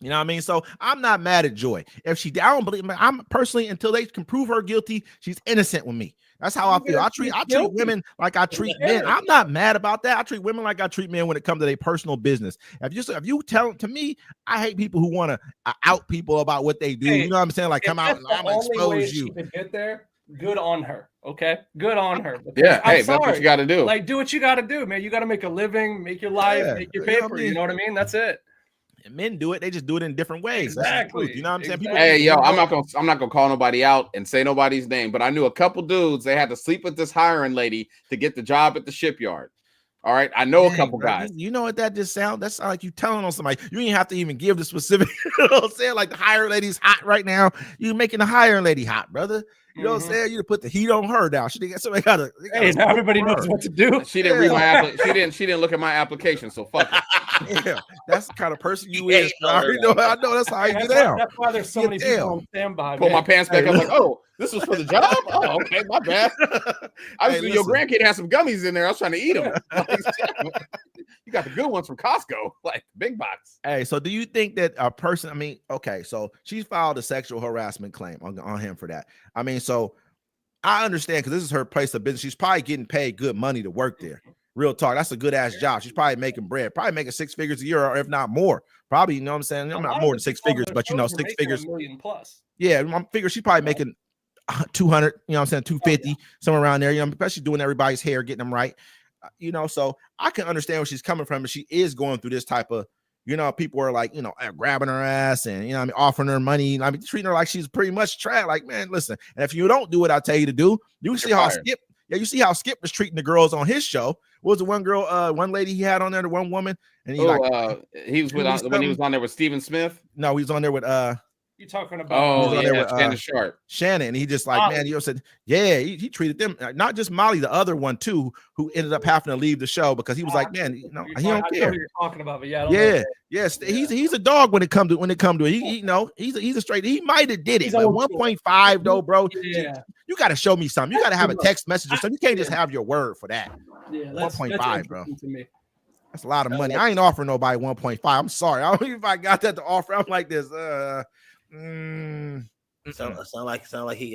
You know what I mean? So I'm not mad at Joy. If I don't believe, I'm personally until they can prove her guilty, she's innocent with me. That's how I feel. I treat women like I treat men. I'm not mad about that. I treat women like I treat men when it comes to their personal business. If you tell to me, I hate people who want to out people about what they do. Hey, you know what I'm saying? Like come out and I'm gonna expose you. She could get there. Good on her. Okay, good on her. Because yeah. I'm Hey, that's what sorry. you got to do. Like, do what you got to do, man. You got to make a living, make your life, Yeah, make your you know what I paper. mean? You know what I mean? That's it. And men do it, they just do it in different ways. That's the Exactly. truth. You know what I'm saying? People, Hey, yo, I'm not gonna call nobody out and say nobody's name, but I knew a couple dudes. They had to sleep with this hiring lady to get the job at the shipyard. All right, I know a couple bro, guys. You know what that just sound? That sound like you telling on somebody. You ain't have to even give the specific. You know what I'm saying? Like the hiring lady's hot right now. You making the hiring lady hot, brother. You know what I'm saying? You to put the heat on her now. She didn't. Somebody got to. Hey, now everybody knows what to do. She didn't read my she didn't look at my application, so fuck it. Yeah, that's the kind of person you Yeah, is. I know that's how you get down. That's why there's so many people on standby. Pull my man. pants back up, like, oh, this was for the job. Oh, okay, my bad. I was Hey, your listen. grandkid had some gummies in there. I was trying to eat them. You got the good ones from Costco, like big box. Hey, so do you think that a person? I mean, okay, so she's filed a sexual harassment claim on him for that. I mean, so I understand because this is her place of business. She's probably getting paid good money to work there. Real talk. That's a good ass job. She's probably making bread, probably making 6 figures a year, or if not more. Probably, you know what I'm saying? I'm not more than 6 figures, but you know, 6 figures. $1 million plus. Yeah, I figure she's probably making 200, you know what I'm saying, 250, somewhere around there, you know, especially doing everybody's hair, getting them right. You know, so I can understand where she's coming from, but she is going through this type of, you know, people are like, you know, grabbing her ass and, you know, I mean, offering her money. I mean, treating her like she's pretty much trash. Like, man, listen, and if you don't do what I tell you to do, you see how Skip, you see how Skip was treating the girls on his show. What was the one girl, one lady he had on there, the one woman, and he he was when he was on there with Steven Smith. No, he was on there with You talking about? Oh yeah, Shannon Sharp. Shannon, and he just like, man, you know, said, yeah, he treated them, not just Molly, the other one too, who ended up having to leave the show because he was like, man, you know, he don't care. You're talking about, but yeah, yes, he's a dog when it come to it. He you know, he's a straight. He might have did it, but 1.5 though, bro. Yeah. You got to show me something. You got to have a text message or something. You can't just have your word for that. Yeah, 1.5, bro. To me. That's a lot of money. I ain't offering nobody 1.5. I'm sorry. I don't even if I got that to offer. I'm like this. Sound like he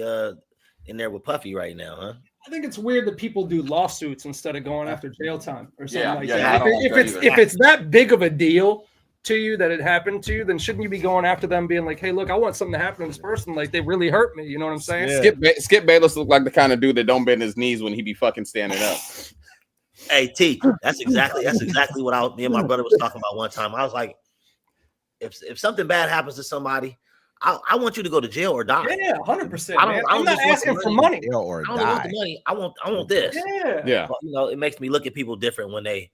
in there with Puffy right now, huh? I think it's weird that people do lawsuits instead of going after jail time or something like yeah, that. I don't like that either. If it's that big of a deal to you that it happened to you, then shouldn't you be going after them, being like, "Hey, look, I want something to happen to this person. Like they really hurt me." You know what I'm saying? Yeah. Skip Bayless looked like the kind of dude that don't bend his knees when he be fucking standing up. Hey T, that's exactly what me and my brother was talking about one time. I was like, if something bad happens to somebody, I want you to go to jail or die. Yeah, 100%. I'm I'm not asking for money. Jail or I don't want the money. I want this. Yeah. But, you know, it makes me look at people different when they.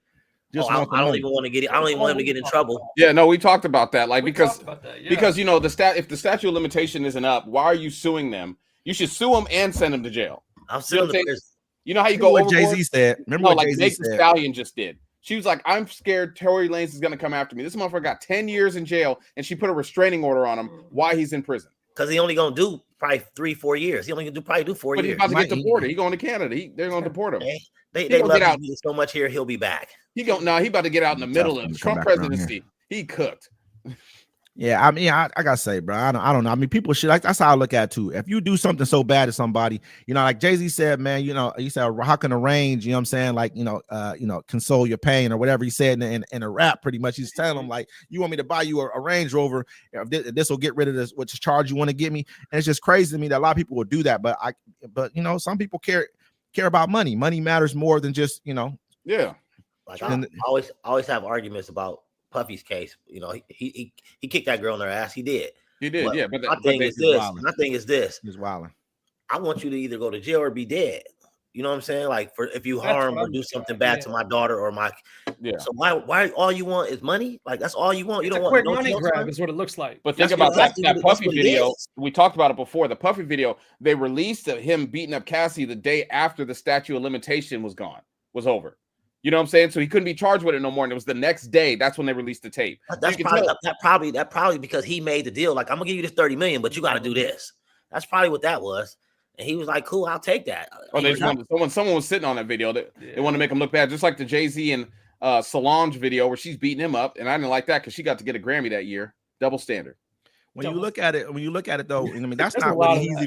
Just I want the don't money. even want to get it. I don't even want him to get in trouble. Yeah, no, we talked about that. Like We because talked about that, yeah. because you know if the statute of limitation isn't up, why are you suing them? You should sue them and send them to jail. I'm still in the prison. You know how you Remember go what overboard? Jay-Z said. Remember No, what like Jay-Z Megan said. Stallion just did. She was like, I'm scared Tory Lanez is going to come after me. This motherfucker got 10 years in jail, and she put a restraining order on him while he's in prison. Because he only gonna do probably 3-4 years. He only gonna do 4 But he's years. about to get deported. He going to Canada. They're going to deport him. They gonna love get out. him so much here. He'll be back. He about to get out in the middle of Come Trump back around presidency. He cooked. Yeah, I mean, I gotta say, bro, I don't know. I mean, people should like that's how I look at it too. If you do something so bad to somebody, like Jay-Z said, man, he said, how can arrange, you know what I'm saying? Like, console your pain or whatever he said in a rap, pretty much. He's telling them, like, you want me to buy you a Range Rover, this will get rid of this, which charge you want to get me. And it's just crazy to me that a lot of people will do that. But some people care about money. Money matters more than just, Yeah. Like I always have arguments about Puffy's case. He kicked that girl in her ass. He did. But my thing is this. He's wilding. I want you to either go to jail or be dead. You know what I'm saying? Like, if you harm or do something bad to my daughter or my So why all you want is money? Like, that's all you want. You don't want no money grab is what it looks like. But think about that Puffy video. We talked about it before. The Puffy video, they released him beating up Cassie the day after the statute of limitation was over. You know what I'm saying? So he couldn't be charged with it no more. And it was the next day. That's when they released the tape. That's probably because he made the deal. Like, I'm gonna give you this 30 million, but you got to do this. That's probably what that was. And he was like, "Cool, I'll take that." Oh, someone was sitting on that video. They want to make him look bad, just like the Jay-Z and Solange video where she's beating him up, and I didn't like that because she got to get a Grammy that year. Double standard. When you look at it though, I mean, that's not what he's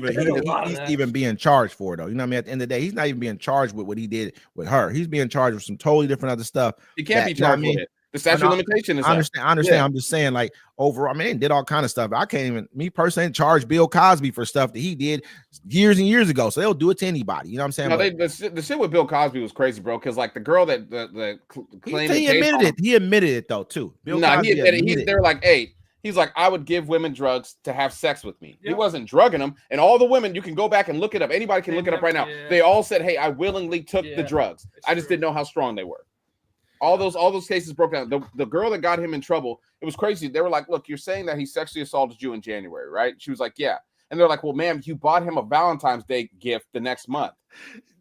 even being charged for, though. You know what I mean? At the end of the day, he's not even being charged with what he did with her. He's being charged with some totally different other stuff. He can't be charged with it. The statute of limitation is. I understand. Yeah. I'm just saying, like, overall, I mean, they did all kind of stuff. I can't even, me personally, charge Bill Cosby for stuff that he did years and years ago. So they'll do it to anybody. You know what I'm saying? No, the shit with Bill Cosby was crazy, bro. Because like the girl that claimed he admitted it though too. He admitted it. They're like, hey. He's like, I would give women drugs to have sex with me. Yep. He wasn't drugging them. And all the women, you can go back and look it up. Anybody can look it up right now. Yeah. They all said, hey, I willingly took the drugs. I just didn't know how strong they were. All those cases broke down. The girl that got him in trouble, it was crazy. They were like, look, you're saying that he sexually assaulted you in January, right? She was like, yeah. And they're like, well, ma'am, you bought him a Valentine's Day gift the next month.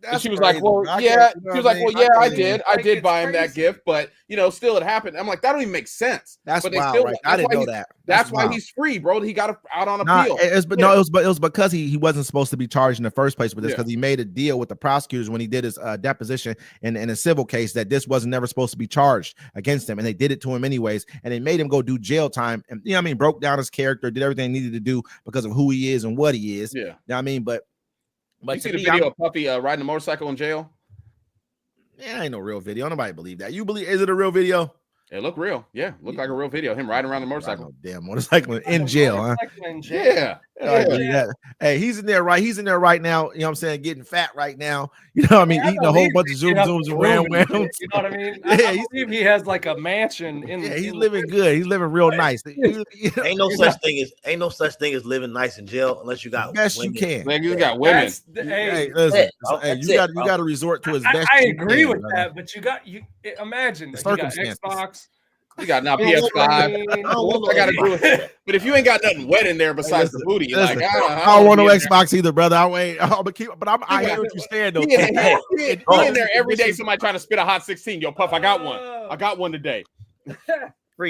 And she was like, well, yeah. She was like, well, yeah, I did. I did buy him that gift, but still it happened. I'm like, that don't even make sense. That's wild, right? I didn't know that. That's why he's free, bro. He got out on appeal. It was because he wasn't supposed to be charged in the first place with this, because he made a deal with the prosecutors when he did his deposition in a civil case that this wasn't never supposed to be charged against him, and they did it to him anyways, and they made him go do jail time, and broke down his character, did everything he needed to do because of who he is and what he is. Yeah, you know what I mean, but you see the video of Puffy riding a motorcycle in jail? Yeah, ain't no real video. Nobody believe that. You believe? Is it a real video? It looked real. Yeah, looked like a real video. Him riding around the motorcycle. Damn motorcycle in jail, huh? Yeah. Hey, he's in there right now. You know what I'm saying? Getting fat right now. You know what I mean? Eating a whole bunch of zooms around. You know what I mean? I believe he has like a mansion. He's living good. He's living real nice. Ain't no such thing as living nice in jail unless you got best women. You can. Man, you got women. You got to resort to his best. I agree with that, but you imagine you got Xbox. You got now PS5. I got to agree with it. But if you ain't got nothing wet in there besides the booty, I don't want no Xbox either, brother. I hear what you're saying though. He in there every day. Somebody trying to spit a hot 16. Yo, Puff, I got one. I got one today. You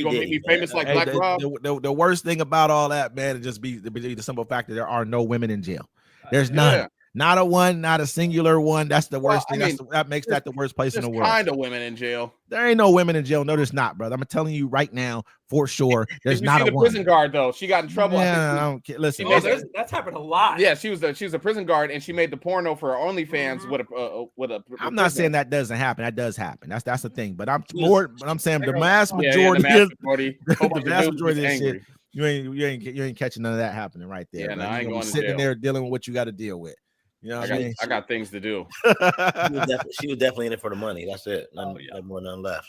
gonna make me famous like Black Rob? The worst thing about all that, man, is just be the simple fact that there are no women in jail. There's none. Yeah. Not a one, not a singular one. That's the worst thing. That makes that the worst place in the world. Kind of women in jail. There ain't no women in jail. No, there's not, brother. I'm telling you right now for sure. There's not a one. Prison guard though. She got in trouble. Yeah, I don't care. Listen, that's happened a lot. Yeah, she was a prison guard, and she made the porno for her OnlyFans with a. I'm not saying that doesn't happen. That does happen. That's the thing. But I'm saying the vast majority the vast majority of this shit. You ain't catching none of that happening right there. Yeah, no, I ain't going to sitting there dealing with what you got to deal with. You know what I mean? I got things to do. She was definitely in it for the money. That's it. None more, none left.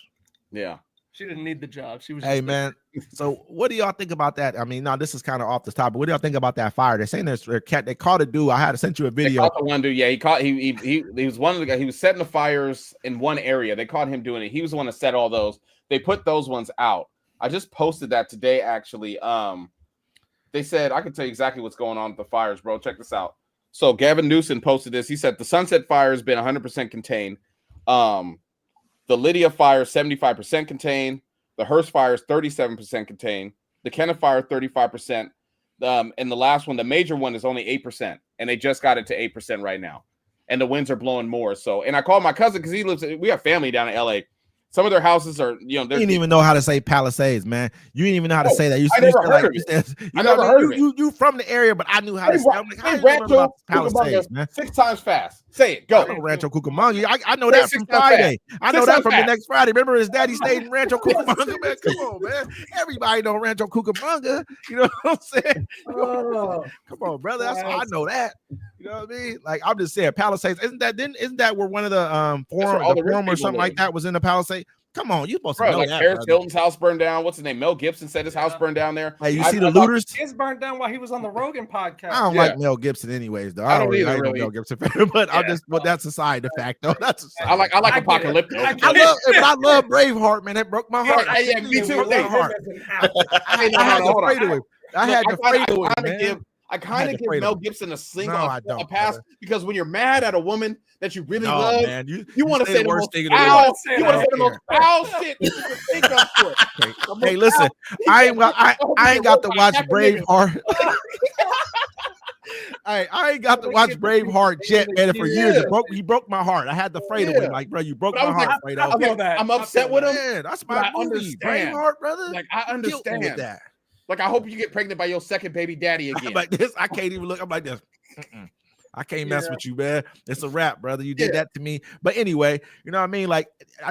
Yeah. She didn't need the job. She was. Hey, man. So what do y'all think about that? I mean, now this is kind of off the top, but what do y'all think about that fire? They're saying they caught a dude. I had to send you a video. They caught the one dude. Yeah, he was one of the guys. He was setting the fires in one area. They caught him doing it. He was the one that set all those. They put those ones out. I just posted that today, actually. They said I can tell you exactly what's going on with the fires, bro. Check this out. So Gavin Newsom posted this. He said the Sunset Fire has been 100% contained. The Lydia Fire 75% contained. The Hearst Fire is 37% contained. The Kenneth Fire 35%. And the last one, the major one, is only 8%, and they just got it to 8% right now. And the winds are blowing more. So, and I called my cousin because we have family down in LA. Some of their houses are, You didn't even know how to say Palisades, man. You didn't even know how to say that. I never heard of it. I never heard of it. You from the area, but I knew how to say. I'm like, Say I didn't know Rancho about Palisades, Cucamonga man. 6 times fast. Say it. I Go. know Rancho Cucamonga. I know Say that 6 from times Friday. fast. I know 6 that times from the fast. next Friday. Remember his daddy stayed in Rancho Cucamonga, man. Come on, man. Everybody know Rancho Cucamonga. You know what I'm saying? Come on, brother. That's I know that. You know what I mean? Like I'm just saying, Palisades. Isn't that where one of the where all the rich forum or people something like live. that was in the Palisades? Come on, you supposed to Bro, know like that. Paris brother. Hilton's house burned down. What's his name? Mel Gibson said his house burned down there. Hey, you I- see the I thought- looters? His burned down while he was on the Rogan podcast. I don't Yeah. like Mel Gibson, anyways. Though I don't either, I ain't no really. Mel Gibson fan, but Yeah. But that's a side effect, though. That's a side. I like I get it. Apocalyptic. I get I love Braveheart, man. That broke my heart. Yeah, me It too. broke Hey, my heart. Hey, no, I had no, to hold fade on. away. I had to fade away, I man. kind had of to give fade Mel away. Gibson a single No, I a don't, pass brother. because when you're mad at a woman that you really No, love, man. you want to say say the the worst most thing in the foul. world. You want to I say the don't most foul shit that you can think of to it. The most Hey, listen, foul- I ain't got to watch Half a million. Braveheart. I ain't got to watch Braveheart yet, man. For years, Yeah. he broke my heart. I had to fade away, Yeah. like, bro, you broke But I my was heart, like, Fredo. I was feel like, that. I'm I upset feel with him. Man, that's But my I movie, understand. Braveheart, brother. Like I Killed me with understand. that. Like I hope you get pregnant by your second baby daddy again. I'm like this. I can't even look. I'm like this. Mm-mm. I can't mess Yeah. with you, man. It's a wrap, brother. You did Yeah. that to me. But anyway, you know what I mean? Like,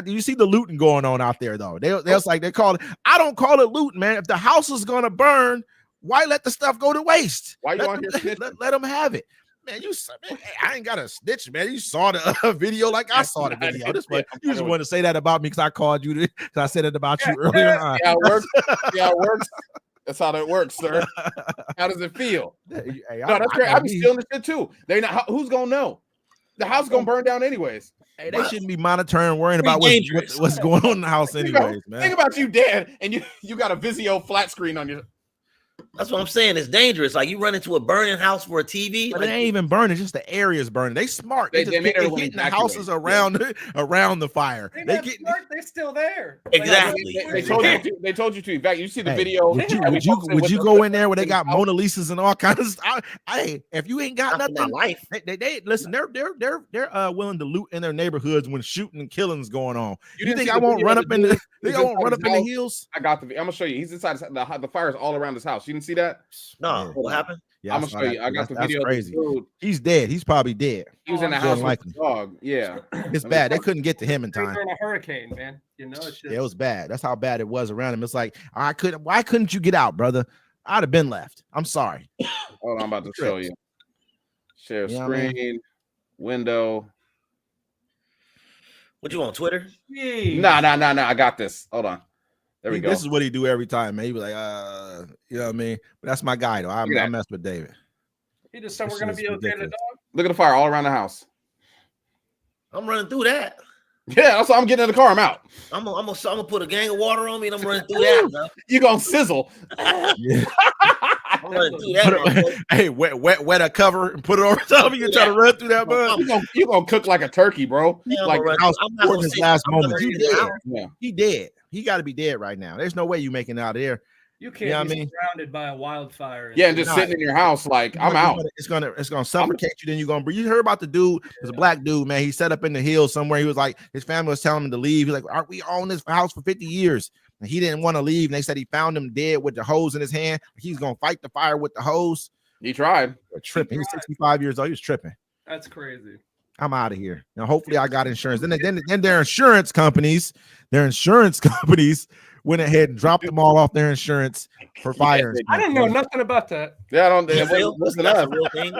you see the looting going on out there, though. They're like, they call it. I don't call it looting, man. If the house is gonna burn, why let the stuff go to waste? Why you let on them, here snitching? let them have it, man. Man, I ain't got a snitch, man. You saw the video like I saw the video. You just want to say that about me because I called you because I said it about you earlier on. See how it works? See how it works? That's how that works, sir. How does it feel? Hey, No, that's great. know I be me. stealing the shit too. They not. Who's gonna know? The house gonna burn down anyways. Hey, they shouldn't be monitoring, worrying Pretty about dangerous. what's going on in the house, Think about- anyways, man. Think about you dead and you got a Vizio flat screen on your. That's what I'm saying. It's dangerous. Like you run into a burning house for a TV. But Like, it ain't even burning; just the area's burning. They smart. They They just made they everyone hitting the evacuate. houses around the fire. They They not get. smart, they're still there. Exactly. They told you. They told you to evacuate. You see the Hey, video. Would you that we would you, posted would with you the- go in there where they got house? Mona Lisas and all kinds of stuff? Hey, if you ain't got not for my nothing, life. they listen. They're willing to loot in their neighborhoods when shooting and killings going on. You didn't think see I the won't video run of up the in the? dude Think who's I won't inside run his up in the house? hills? I got the. I'm gonna show you. He's inside the fire's all around his house. You didn't see that? No, Yeah. what happened? Yeah, I'm I gonna saw show that. you. I got the That's video. Of crazy. the dude. He's dead. He's probably dead. He was in the Oh, house yeah, with likely. the dog. Yeah. It's bad. They couldn't get to him in time. They're in a hurricane, man. You know, it's just, Yeah, it was bad. That's how bad it was around him. It's like why couldn't you get out, brother? I'd have been left. I'm sorry. Hold on, I'm about to show you. Share You know what I mean? screen, window. What you on Twitter? Jeez. No. I got this. Hold on. There we go. This is what he do every time, man. He was like, you know what I mean? But that's my guy, though. I Look at that. mess with David. He just said This we're gonna shit be is okay to ridiculous. dog. Look at the fire all around the house. I'm running through that. Yeah, that's why I'm getting in the car. I'm out. I'm gonna put a gang of water on me and I'm running through that. Bro. You gonna sizzle? Yeah. I'm running through that. motherfucker. Hey, wet a cover and put it over top. You try to run through that mud. You gonna cook like a turkey, bro? Yeah, I'm Like gonna run house through- I'm not for gonna his sit- last I'm not moments. gonna He sit did. down. yeah. He dead. He got to be dead right now. There's no way you making it out of there. You Yeah, can't I be mean- surrounded by a wildfire. Yeah, and just Nah. sitting in your house, like I'm out. It's gonna suffocate you. Then you're gonna breathe. You heard about the dude? There's a black dude, man. He set up in the hills somewhere. He was like, his family was telling him to leave. He's like, aren't we own this house for 50 years? And he didn't want to leave. And they said he found him dead with the hose in his hand. He's gonna fight the fire with the hose. He tried. Tripping. He was 65 years old. He was tripping. That's crazy. I'm out of here. Now, hopefully, I got insurance. Then their insurance companies went ahead and dropped them all off their insurance for fire. I didn't know nothing about that. Yeah, I don't. You It feel? wasn't That's us. a real thing.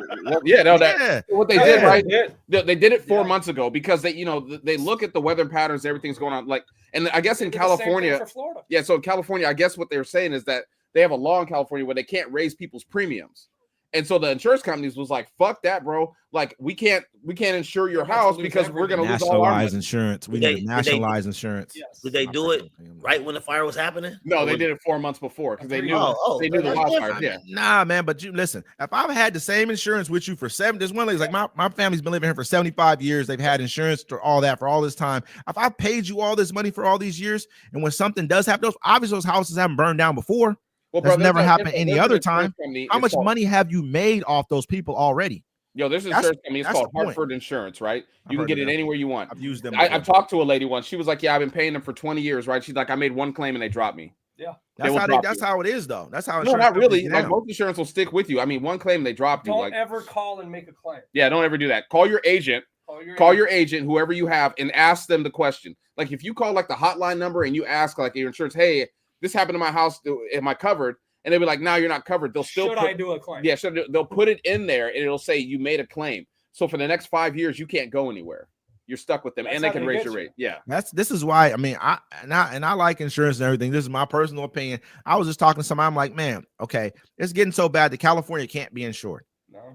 Yeah, no, that Yeah. what they did, Yeah. right? Yeah. They did it 4 Yeah. months ago because they look at the weather patterns, everything's going on. Like, and I guess in They did the same thing California, for Florida. yeah. So in California, I guess what they're saying is that they have a law in California where they can't raise people's premiums. And so the insurance companies was like, "Fuck that, bro! Like we can't insure your We're about to house lose because we're gonna lose all our Nationalize money." insurance. We Did need they- to nationalize insurance. Yes. Did they do it right when the fire was happening? No, Or they was- did it 4 months before because they knew Oh, they knew the that's wildfires. different. Yeah, Nah, man, but you listen. If I've had the same insurance with you for there's one lady's like my family's been living here for 75 years. They've had insurance for all that for all this time. If I paid you all this money for all these years, and when something does happen, obviously those houses haven't burned down before. well, That's bro, never there's happened there's any an other insurance time. company, How it's much called- money have you made off those people already? Yo, there's an That's- insurance company. It's that's called the point. Hartford Insurance, right? I've You can heard get of it them. anywhere you want. I've used them. I've talked to a lady once. She was like, "Yeah, I've been paying them for 20 years, right?" She's like, "I made one claim and they dropped me." That's will how drop that's you. how it is though. That's how No, insurance not really. companies Like now. most insurance will stick with you. I mean, one claim they dropped you. Don't Like, ever call and make a claim. yeah, don't ever do that. Call your agent. Call your agent, whoever you have, and ask them the question. Like if you call like the hotline number and you ask like your insurance, "Hey, this happened to my house. Am I covered?" And they'll be like, "No, you're not covered." They'll still I do a claim? Yeah, they'll put it in there and it'll say you made a claim. So for the next 5 years, you can't go anywhere. You're stuck with them, That's and they how can they raise get your you. rate. Yeah, This is why I mean I like insurance and everything. This is my personal opinion. I was just talking to somebody. I'm like, man, okay, it's getting so bad that California can't be insured.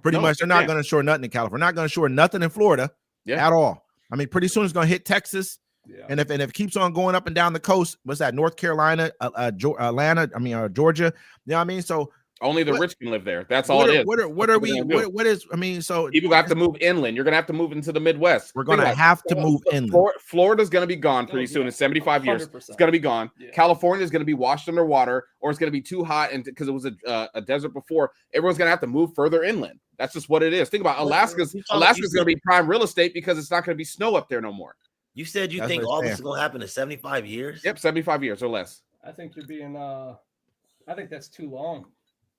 Pretty much, they're not going to insure nothing in California. Not going to insure nothing in Florida at all. I mean, pretty soon it's going to hit Texas, and if it keeps on going up and down the coast, what's that? North Carolina, Atlanta. I mean, Georgia. You know what I mean? So. only the rich can live there. That's all it is. What are we? What is? I mean, so people have to move inland. You're gonna have to move into the Midwest. We're gonna have to move inland. Florida's gonna be gone pretty soon. In 75 years, it's gonna be gone. California is gonna be washed underwater, or it's gonna be too hot, and because it was a desert before, everyone's gonna have to move further inland. That's just what it is. Think about Alaska's gonna be prime real estate because it's not gonna be snow up there no more. You said you think all this is gonna happen in 75 years? Yep, 75 years or less. I think you're being. I think that's too long.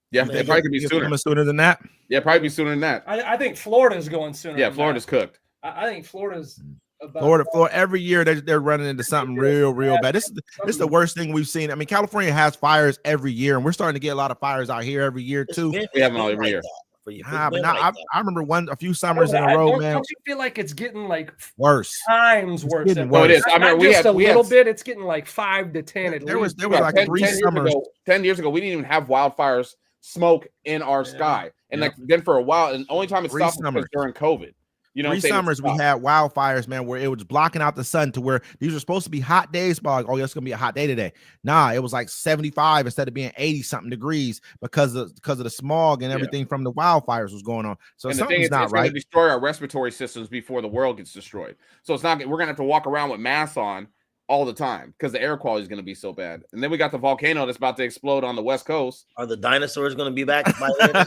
Yeah, it probably could be sooner than that. Yeah, probably be sooner than that. I think Florida's going sooner. Yeah, Florida's cooked. I think Florida's about Florida. Every year they're running into something real bad. This is the worst thing we've seen. I mean, California has fires every year, and we're starting to get a lot of fires out here every year too. We have them all every year. But I remember a few summers in a row, man. Don't you feel like it's getting like worse? Times worse. Oh, it is. I mean, we had a little bit. It's getting like 5 to 10. There was like 3 summers. 10 years ago, we didn't even have wildfires smoke in our sky, and like then for a while, and the only time it stopped was during COVID. You know, 3 summers we had wildfires, man, where it was blocking out the sun to where these were supposed to be hot days. But like, oh, it's gonna be a hot day today. Nah, it was like 75 instead of being 80 something degrees because of the smog and everything from the wildfires was going on. So something's not right. It's gonna destroy our respiratory systems before the world gets destroyed. So it's not. We're gonna have to walk around with masks on all the time because the air quality is going to be so bad. And then we got the volcano that's about to explode on the West Coast. Are the dinosaurs going to be back by then?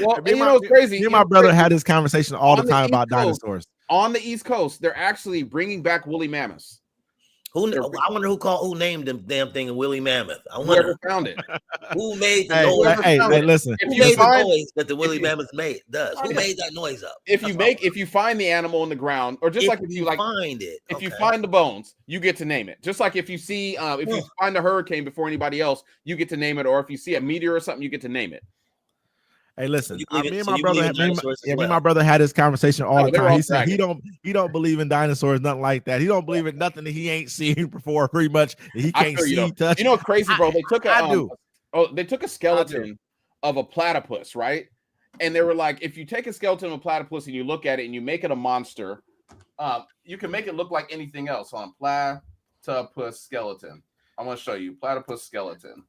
Well, you know, it's crazy. Me and my brother had this conversation all the time about dinosaurs. On the East Coast, they're actually bringing back woolly mammoths. I wonder who named them damn thing in Woolly Mammoth. I wonder whoever found it. Who made the noise? Hey, listen. Who made the noise that the Woolly Mammoth does? Who made that noise up? If you find the animal in the ground, or just like if you find it, if you find the bones, you get to name it. Just like if you see if you find a hurricane before anybody else, you get to name it. Or if you see a meteor or something, you get to name it. Hey, listen. Me and my brother had this conversation all the time. He said he don't believe in dinosaurs, nothing like that. He don't believe in nothing that he ain't seen before. Pretty much, he can't see, touch. You know what's crazy, bro? They took they took a skeleton of a platypus, right? And they were like, if you take a skeleton of a platypus and you look at it and you make it a monster, you can make it look like anything else. On platypus skeleton, I'm gonna show you platypus skeleton.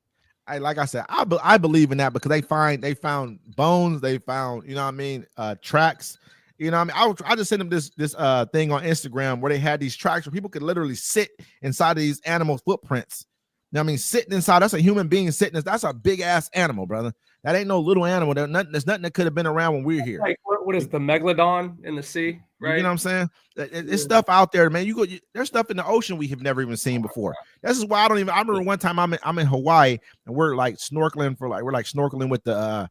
Like I said, I believe in that because they found bones, they found, you know what I mean, tracks. You know what I mean? I just sent them this thing on Instagram where they had these tracks where people could literally sit inside of these animal footprints. You know what I mean? Sitting inside, that's a human being sitting. That's a big ass animal, brother. That ain't no little animal. There's nothing that could have been around when we were here. Like what is the megalodon in the sea? Right? You know what I'm saying? It's stuff out there, man. There's stuff in the ocean we have never even seen before. This is why I remember one time I'm in Hawaii and we're like snorkeling with the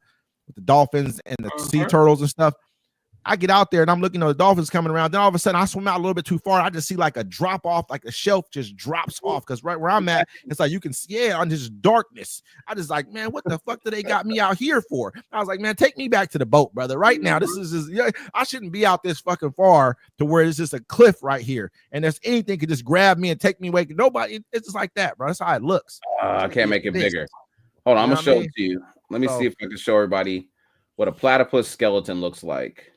dolphins and the sea turtles and stuff. I get out there and I'm looking at the dolphins coming around. Then all of a sudden I swim out a little bit too far. I just see like a drop off, like a shelf just drops off. Cause right where I'm at, it's like you can see on this darkness. I just like, man, what the fuck do they got me out here for? I was like, man, take me back to the boat, brother. Right now, this is just, I shouldn't be out this fucking far to where it's just a cliff right here. And there's anything could just grab me and take me away. Nobody, it's just like that, bro. That's how it looks. I can't make it bigger. Hold on, I'm gonna show it to you. Let me see if I can show everybody what a platypus skeleton looks like.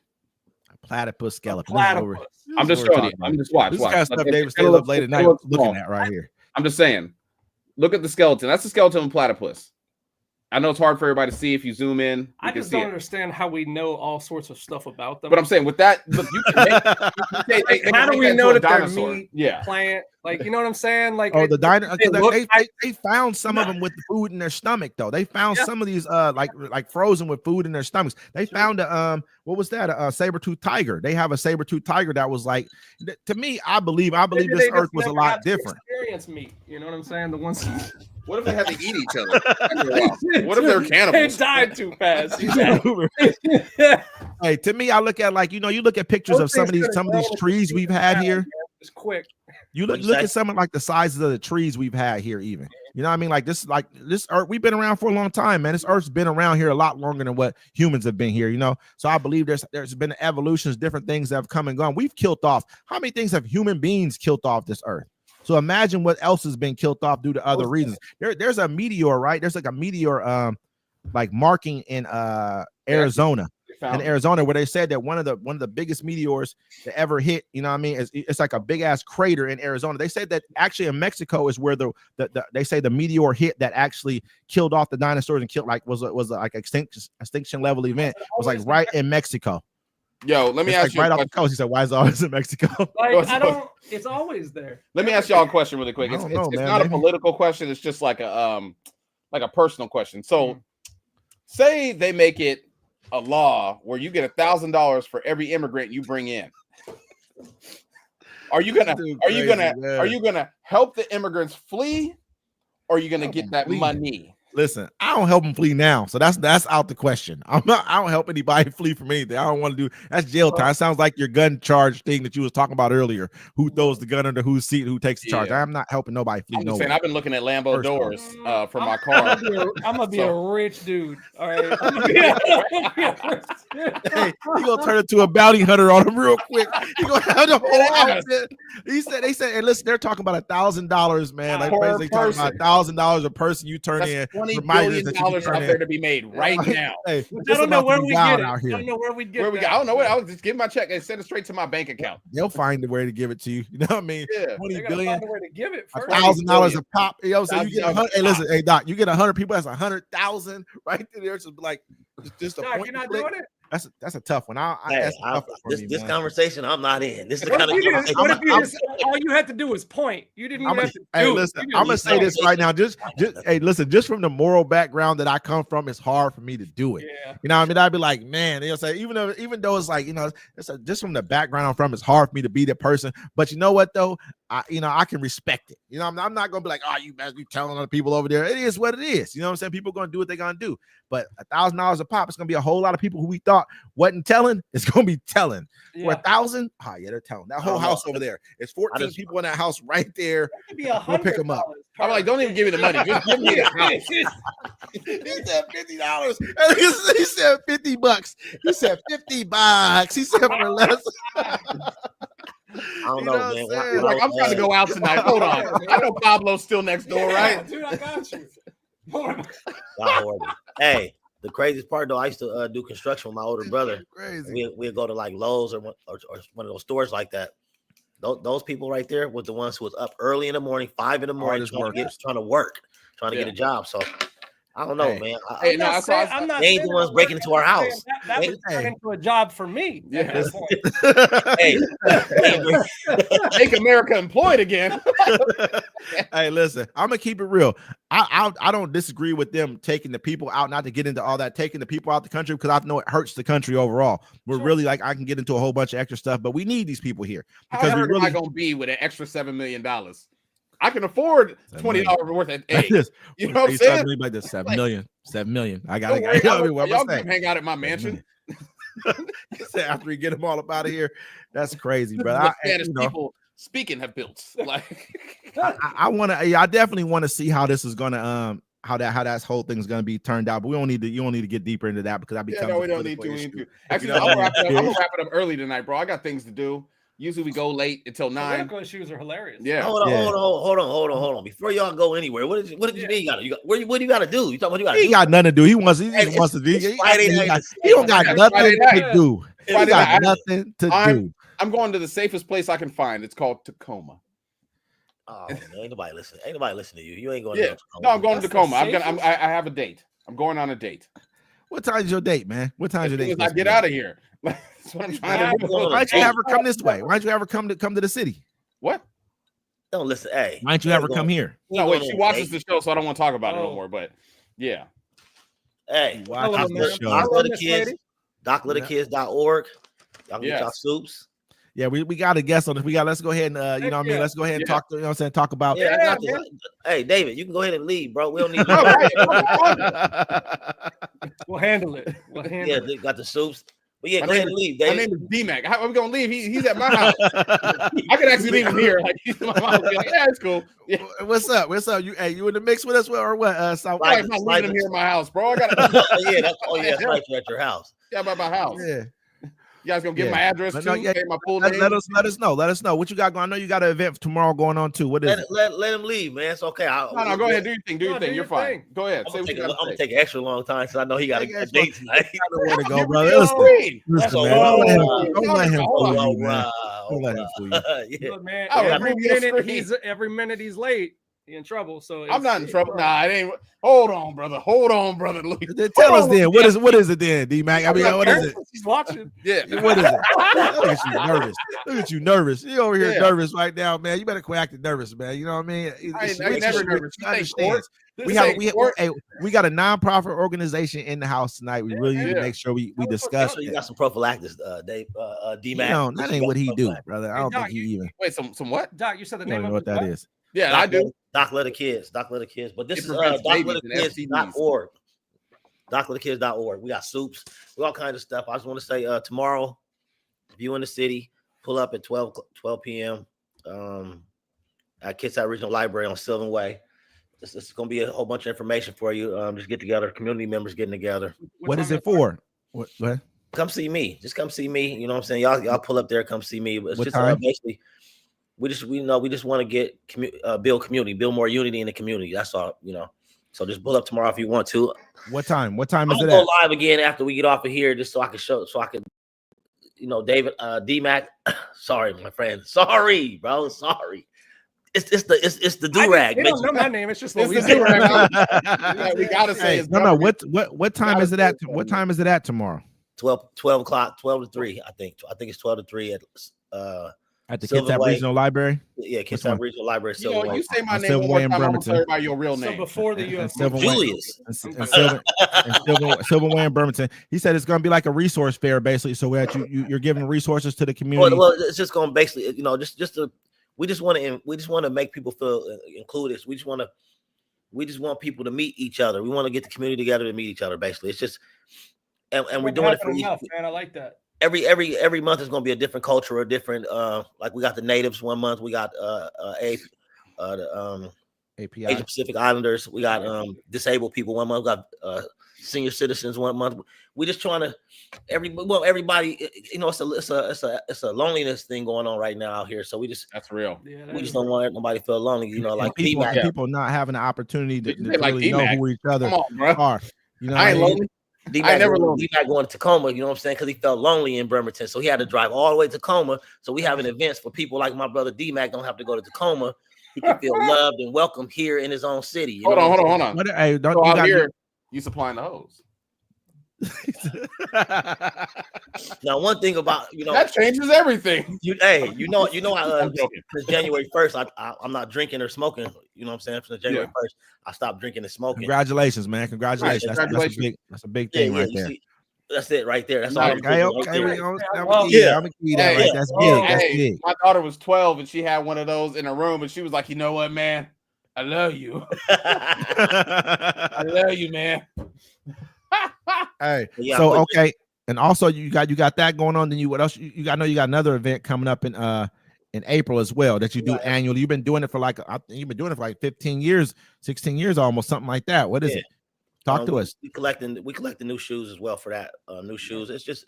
Platypus skeleton. I'm just showing you. I'm just watch. This kind of stuff David stayed up late at night looking at right here. I'm just saying. Look at the skeleton. That's the skeleton of a platypus. I know it's hard for everybody to see if you zoom in. I just don't understand how we know all sorts of stuff about them. But I'm saying with that, look, you can how do we know that they're meat, yeah, plant? Like, you know what I'm saying? Like, the diner. They found some of Yeah. them with food in their stomach, though. They found some of these like frozen with food in their stomachs. They found a what was that? A saber-toothed tiger. They have a saber-toothed tiger that was like, to me, I believe maybe this they earth just was a never lot got to different. Experience meat. You know what I'm saying? The ones. What if they had to eat each other? After a while? What if they're They cannibals? died too fast. Hey, to me, I look at like, you look at pictures of some of these trees we've had here. It's quick. You look at some of like the sizes of the trees we've had here, even. You know what I mean? Like this earth, we've been around for a long time, man. This earth's been around here a lot longer than what humans have been here, you know. So I believe there's been evolutions, different things that have come and gone. We've killed off. How many things have human beings killed off this earth? So imagine what else has been killed off due to other reasons. There's a meteor, right? There's like a meteor like marking in Arizona. In Arizona, where they said that one of the biggest meteors to ever hit, you know what I mean, it's like a big ass crater in Arizona. They said that actually in Mexico is where they say the meteor hit that actually killed off the dinosaurs and killed was like extinction level event. It was like right in Mexico. Yo, let me ask you right off the coast. He said, "Why is it always in Mexico?" Like, it's always there. Let me ask y'all a question really quick. It's not a political question. It's just like a personal question. So, say they make it a law where you get $1,000 for every immigrant you bring in. Are you gonna help the immigrants flee, or are you gonna get that money? Listen, I don't help them flee now, so that's out the question. I don't help anybody flee from anything. I don't want to do that's jail time. It sounds like your gun charge thing that you was talking about earlier. Who throws the gun under whose seat? Who takes the charge? I'm not helping nobody flee. I'm just saying, I've been looking at Lambo doors for my car. I'm gonna be a rich dude. All right, hey, you gonna turn into a bounty hunter on him real quick. You gonna have the whole outfit. They said, and listen, they're talking about $1,000, man. Like they talking about $1,000 a person you turn in. $20 billion out there to be made right now. Hey, I don't know where we get it. I don't know where we get it. I don't know where. I was just give my check and send it straight to my bank account. They'll find a way to give it to you. You know what I mean? Yeah. 20 billion. Find a way to give it. $1,000 a pop. You know what I'm saying? You get 100. Hey, listen, hey Doc, you get 100 people. That's 100,000 right there. It's like just a Doc, point. you're not doing it. That's a tough one. This conversation I'm not in. This is the kind of conversation. All you had to do was point. You didn't even have to do listen, I'm gonna say this right now. Just hey, listen, just from the moral background that I come from, it's hard for me to do it. Yeah. You know what I mean? I'd be like, man, they'll say, even though it's like, you know, just from the background I'm from, it's hard for me to be that person. But you know what though? I can respect it. You know, I'm not gonna be like, oh, you better be telling other people over there. It is what it is. You know what I'm saying? People are gonna do what they're gonna do. But $1,000 a pop, it's gonna be a whole lot of people who we thought wasn't telling. It's gonna be telling. For 1,000, they're telling. That whole house over there. It's 14 people in that house right there. We'll pick them up. I'm like, don't even give me the money. Just give me the house. He said $50. He said $50. He said $50. He said for less. I don't know, man. Like, I'm trying to go out tonight. Hold on. I know Pablo's still next door, right? Dude, I got you. Hey, the craziest part though, I used to do construction with my older brother. Crazy. We'd go to like Lowe's or one of those stores like that. Those people right there was the ones who was up early in the morning, 5 in the morning, trying to get a job. So I don't know, man. I'm not they ain't the ones breaking into our house. That would turn into a job for me. Yeah. Hey, make America employed again. Hey, listen, I'm gonna keep it real. I don't disagree with them taking the people out, not to get into all that, taking the people out the country, because I know it hurts the country overall. We're really like, I can get into a whole bunch of extra stuff, but we need these people here because we're really gonna be with an extra $7 million. I can afford $20 worth of eggs. You know what I'm saying? Like this, 7 million. I got it. Y'all can hang out at my mansion. After we get them all up out of here, that's crazy, bro. People speaking have built. Like, I definitely want to see how this is gonna how that whole thing's gonna be turned out. But you don't need to get deeper into that because that becomes we don't need to. Actually, I'm gonna wrap it up early tonight, bro. I got things to do. Usually we go late until 9. Political issues are hilarious. Yeah. Hold on. Before y'all go anywhere, what did you mean? What do you got to do? You talking what you got to do? He got nothing to do. He wants to be. He don't got nothing to do. He got nothing to do. I'm going to the safest place I can find. It's called Tacoma. Oh, man, ain't nobody listening to you. You ain't going. Yeah. No, I'm going to Tacoma. I have a date. I'm going on a date. What time is your date, man? What time is As your soon date? as I get out of here. That's what I'm trying to do. Why don't you have her come this way? Why don't you have her come to the city? What? Don't listen. Hey, Why don't you have her come here? No, wait. She watches the show, so I don't want to talk about it no Oh. more. But yeah, Hey, Watch Hello, the man. show. Doc Hello, Little Miss Kids, Lady. doclittlekids.org. Y'all can get y'all Yes. soups. Yeah, we got a guest on this. Let's go ahead and you know what I mean. Yeah. Let's go ahead and Yeah. talk to talk about. Yeah, I Yeah, got this. Hey, David, you can go ahead and leave, bro. We don't need you. All right. We'll handle it. We'll handle Yeah, it. they got the soups. But yeah, My go ahead name and leave, My David. name is D-Mac. How are we gonna leave? He's at my house. I could actually leave him here. Like he's in my house. Be like, yeah, it's cool. Yeah, What's up? What's up? You in the mix with us or what? South. Right. I'm not leaving him here in my house, bro. I got yeah, that's right. You're at your house. yeah, about my house. Yeah. You guys gonna give Yeah. my address But too? no, yeah, Say my full Let name. us know. Let us know what you got going. I know you got an event tomorrow going on too. What is it? Let him leave, man. It's okay. No, go ahead. Do your thing. Do your No, thing. do You're your fine. thing. Go ahead. I'm Say gonna what you take, got to say. take an extra long time because I know he got Take a extra date tonight. Where to go, bro? You're Listen, free. That's man. all Don't let him right. fool All you, man. right, Don't let him fool you. yeah. Look, man, Oh, every remove your minute screen. every minute he's late, he in trouble. So I'm not in trouble. Nah, it ain't. Hold on, brother. Louis. Then tell us then. What is it then, D-Mac? I mean, what is it? He's watching. Yeah. What is it? Look at you nervous. Look at you nervous. You over here Yeah. nervous right now, man. You better quit acting nervous, man. You know what I mean? I ain't never nervous. I understand. Court. We This have ain't court. we got a nonprofit organization in the house tonight. We really need to Yeah. make sure we Oh, discuss So you it. got some prophylaxis, Dave, D-Mac. No, that ain't what he do, brother. I Hey, don't Doc, think he even. Wait, some what? Doc, you said the I don't name even of know what it, that is. Yeah, I do. Doc Little Kids. But this It is prevents babies and doclittlekids.org. Doclittlekids.org. We got soups. We all kinds of stuff. I just want to say tomorrow, if you in the city, pull up at 12 p.m. At Kitsap Regional Library on Sylvan Way. This is going to be a whole bunch of information for you. Just get together, community members getting together. What is it for? What? Come see me. Just come see me. You know what I'm saying? Y'all pull up there, come see me. It's What just time? basically we just want to get build community, build more unity in the community. That's all, you know. So just pull up tomorrow if you want to. What time? What time I'm is it gonna at? go live again after we get off of here, just so I can David D-Mac. Sorry, my friend. Sorry, bro. Sorry. It's the do-rag. They don't know my name. It's just It's Louis. the do-rag. Yeah, we gotta say Hey, it's no. government. What time is it at? What time is it at tomorrow? 12 o'clock, 12 to 3, I think. I think it's 12 to 3 at At the Sylvan Kitsap Way. Regional Library. Yeah, one? Kitsap Regional Library. You know, Sylvan Way. you say my On name Sylvan one Way more in time, I'm gonna Bremerton. tell everybody your real So name. before the And UFC, Sylvan Way- Julius. and Sylvan Way in Bremerton. He said it's going to be like a resource fair, basically. So that you're giving resources to the community. Well, it's just going to basically, we just want to make people feel included. We just want people to meet each other. We want to get the community together to meet each other. Basically, it's just, and we're doing it for enough, man. I like that. every month is going to be a different culture, a different like we got the natives one month, we got the API. Asian Pacific Islanders, we got disabled people one month, we got senior citizens one month. We just trying to everybody, it's a loneliness thing going on right now out here. So That's real. Yeah, we just don't want nobody to feel lonely, like people not having the opportunity to You say like really know D-Mac. who each other Come on, bro. are. You know, I ain't what I mean? lonely. D-Mac I ain't never lonely. D-Mac going to Tacoma, you know what I'm saying? Because he felt lonely in Bremerton. So he had to drive all the way to Tacoma. So we having events for people like my brother D-Mac don't have to go to Tacoma. He can feel loved and welcome here in his own city. You Hold know what I'm on. What, hey, don't So you out got here, you supplying the hose. saying? Now, one thing about, That changes everything. you know, I'm joking. since January 1st, I'm not drinking or smoking. You know what I'm saying? Since January 1st, I stopped drinking and smoking. Congratulations, man. Congratulations. Right, That's a big thing right you there. see, that's it right there. That's No, all I'm Okay, drinking okay. right We there. gonna, I'm Well, gonna give you that. yeah. I'm gonna give you that Hey, right. That's oh, big. That's Hey, big. my daughter was 12 and she had one of those in her room, and she was like, "You know what, man? I love you. I love you, man." Hey, Yeah, so but- okay, and also you got that going on. Then what else? You got? I know you got another event coming up in April as well that you do Yeah. annually. You've been doing it for like 15 years, 16 years almost, something like that. What is Yeah. it? Talk to us. We collecting new shoes as well for that. New shoes. It's just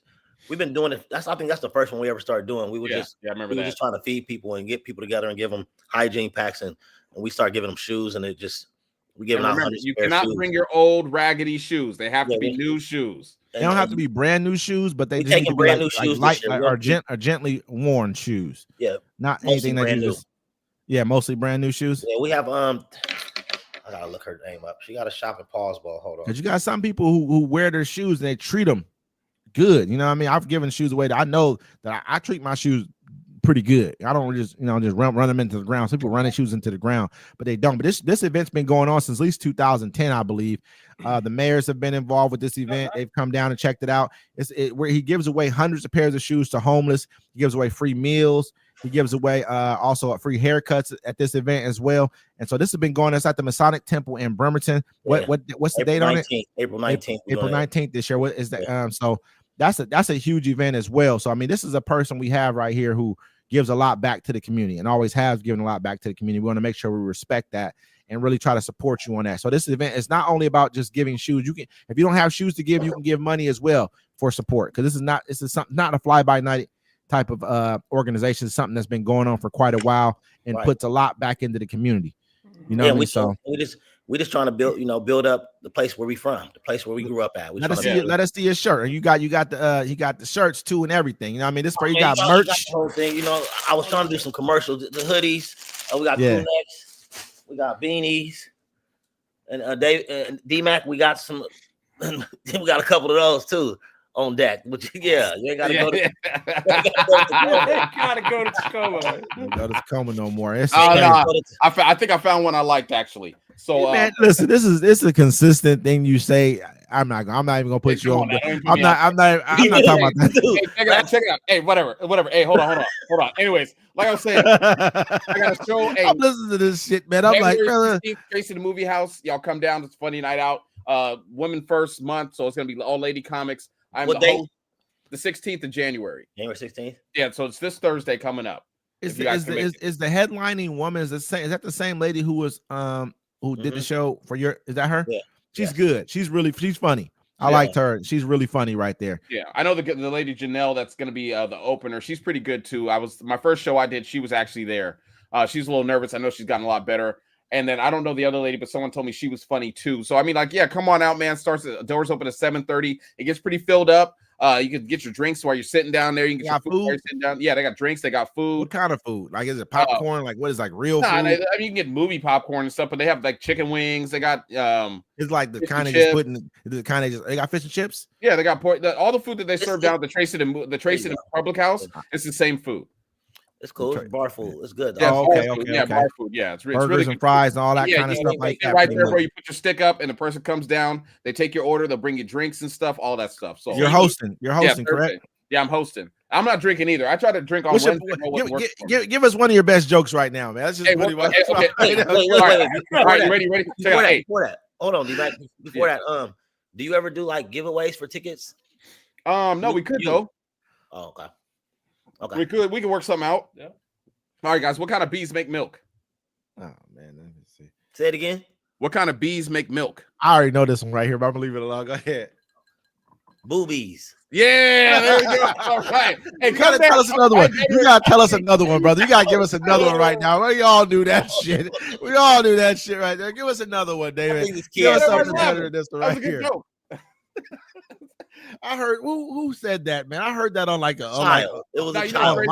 we've been doing it. I think that's the first one we ever started doing. We were Yeah, just I remember we were that. just trying to feed people and get people together and give them hygiene packs, and we started giving them shoes, and we giving And out remember, hundreds you of pairs of cannot shoes. bring your old raggedy shoes. They have to Yeah, be we- new shoes. They don't have to be brand new shoes, but they We just need taking to be brand like, new like shoes light this year. or gently worn shoes. Yeah, Not mostly anything that brand you new. just. Yeah, mostly brand new shoes. Yeah, we have I I gotta look her name up. She got a shop in Paulsboro. Hold on. Because you got some people who wear their shoes and they treat them good. You know what I mean? I've given shoes away. I know that I treat my shoes pretty good. I don't just run them into the ground. Some people running shoes into the ground, but they don't. But this event's been going on since at least 2010, I believe. The mayors have been involved with this event. They've come down and checked it out. Where he gives away hundreds of pairs of shoes to homeless. He gives away free meals. He gives away also free haircuts at this event as well. And so this has been going. It's at the Masonic Temple in Bremerton. What's the date on it? April 19th. April 19th this year. What is that? So that's a huge event as well. So I mean, this is a person we have right here who gives a lot back to the community and always has given a lot back to the community. We want to make sure we respect that and really try to support you on that. So this event is not only about just giving shoes. You can, if you don't have shoes to give, you can give money as well for support. Because this is not a fly by night type of organization. It's something that's been going on for quite a while and puts a lot back into the community. You know what I mean? So we just trying to build up the place where we from, the place where we grew up at. Let us see your shirt. And you got the shirts too and everything. You know what I mean? This where you got merch. Got the whole thing. I was trying to do some commercials. The hoodies. We got crew necks. We got beanies. And D-Mac, we got some. We got a couple of those too on deck. But yeah, you ain't gotta go to. Gotta go to Tacoma. Don't go to Tacoma no more. I think I found one I liked actually. So man, listen, this is a consistent thing you say. I'm not even gonna put you on. I'm not talking about that. Hey, check it out. Hey, whatever. Hey, hold on. Anyways, like I was saying, I gotta show. I'm listening to this shit, man. I'm like, brother, Tracy the Movie House. Y'all come down. It's funny night out. Women First month, so it's gonna be all lady comics. I'm the host. The 16th of January. January 16th. Yeah, so it's this Thursday coming up. Is the headlining woman is that the same lady who was who did the show for your? Is that her? Yeah. She's good. She's funny. I liked her. She's really funny right there. Yeah, I know the lady Janelle that's going to be the opener. She's pretty good too. My first show I did. She was actually there. She's a little nervous. I know she's gotten a lot better. And then I don't know the other lady, but someone told me she was funny too. So I mean, like, yeah, come on out, man. Doors open at 7:30. It gets pretty filled up. You can get your drinks while you're sitting down there. You can get your food while you're sitting down. Yeah, they got drinks. They got food. What kind of food? Like, is it popcorn? Like, what is like real food? I mean, you can get movie popcorn and stuff, but they have like chicken wings. They got it's like the kind of just putting the kind of just they got fish and chips. Yeah, they got all the food that they serve down at the Tracy the Public House. It's the same food. It's cool. It's bar food. It's good. Yeah, okay. Bar food. Yeah, it's burgers really and good. fries and all that kind of stuff like that. Right there, where you put your stick up and the person comes down, they take your order, they'll bring you drinks and stuff, all that stuff. So you're hosting, correct? Yeah, I'm hosting. I'm not drinking either. I try to drink on Wednesday. Give us one of your best jokes right now, man. That's just Wait, all right, you ready? Before that, hold on, D-Mac. Before that, do you ever do like giveaways for tickets? No, we could though. Oh, okay. We can work something out. Yeah. All right, guys. What kind of bees make milk? Oh man, let me see. Say it again. What kind of bees make milk? I already know this one right here, but I'm gonna leave it alone. Go ahead. Boobies. Yeah, there we go. All right. Hey, you gotta tell us another one. You gotta tell us another one, brother. You gotta give us another one right now. We all do that shit. We all do that shit right there. Give us another one, David. Give us something better than this one right here. I heard who said that, man. I heard that on like a it was a child. A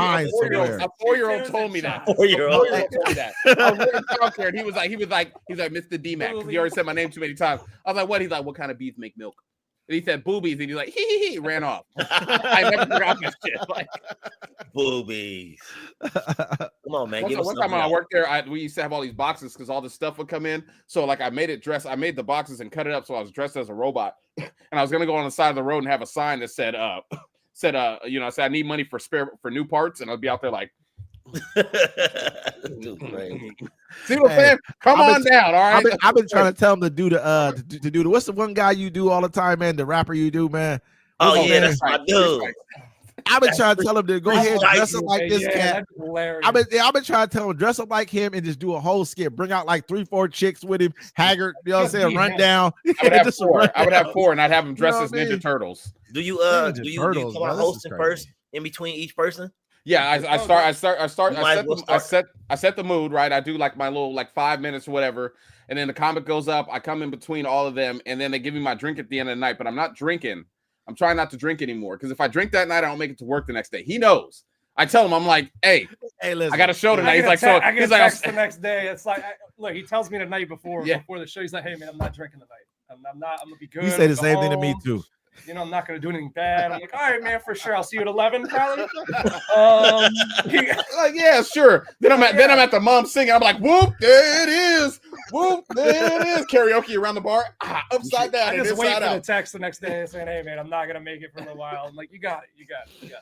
4-year-old told me that. 4-year-old told me that. I was working childcare, and he was like Mr. D-Mac, because he already said my name too many times. I was like, what? He's like, what kind of bees make milk? And he said boobies, and he's like, he ran off. I never forgot that shit. Like boobies. Come on, man. One time when I worked there, we used to have all these boxes because all this stuff would come in. So like I made the boxes and cut it up so I was dressed as a robot. And I was gonna go on the side of the road and have a sign that said I need money for new parts, and I'd be out there like see what I'm saying? Come on down, all right. I've been trying to tell him to do the what's the one guy you do all the time, man? The rapper you do, man. Oh yeah, that's my dude. I've been trying to tell him to go ahead and dress up like this cat. I've been trying to tell him dress up like him and just do a whole skit. Bring out like 3-4 chicks with him, haggard. You know what I'm saying? Run down. I would have 4, and I'd have them dressed as Ninja Turtles. Do you come out hosting first in between each person? Yeah, I set the mood, right? I do like my little 5 minutes or whatever, and then the comic goes up. I come in between all of them, and then they give me my drink at the end of the night. But I'm not drinking. I'm trying not to drink anymore, because if I drink that night, I don't make it to work the next day. He knows. I tell him, I'm like, hey, listen, I got a show tonight. He's like, I get he's a like, text the next day. It's like, look, he tells me the night before the show. He's like, hey man, I'm not drinking tonight. I'm gonna be good. He said the I'll go same thing to me home. too. You know, I'm not going to do anything bad. I'm like, all right, man, for sure. I'll see you at 11, probably. Like, yeah, sure. Then I'm at the mom singing. I'm like, whoop, there it is. Whoop, there it is. Karaoke around the bar, upside down. I and just wait inside for the out. text the next day saying, hey, man, I'm not going to make it for a while. I'm like, you got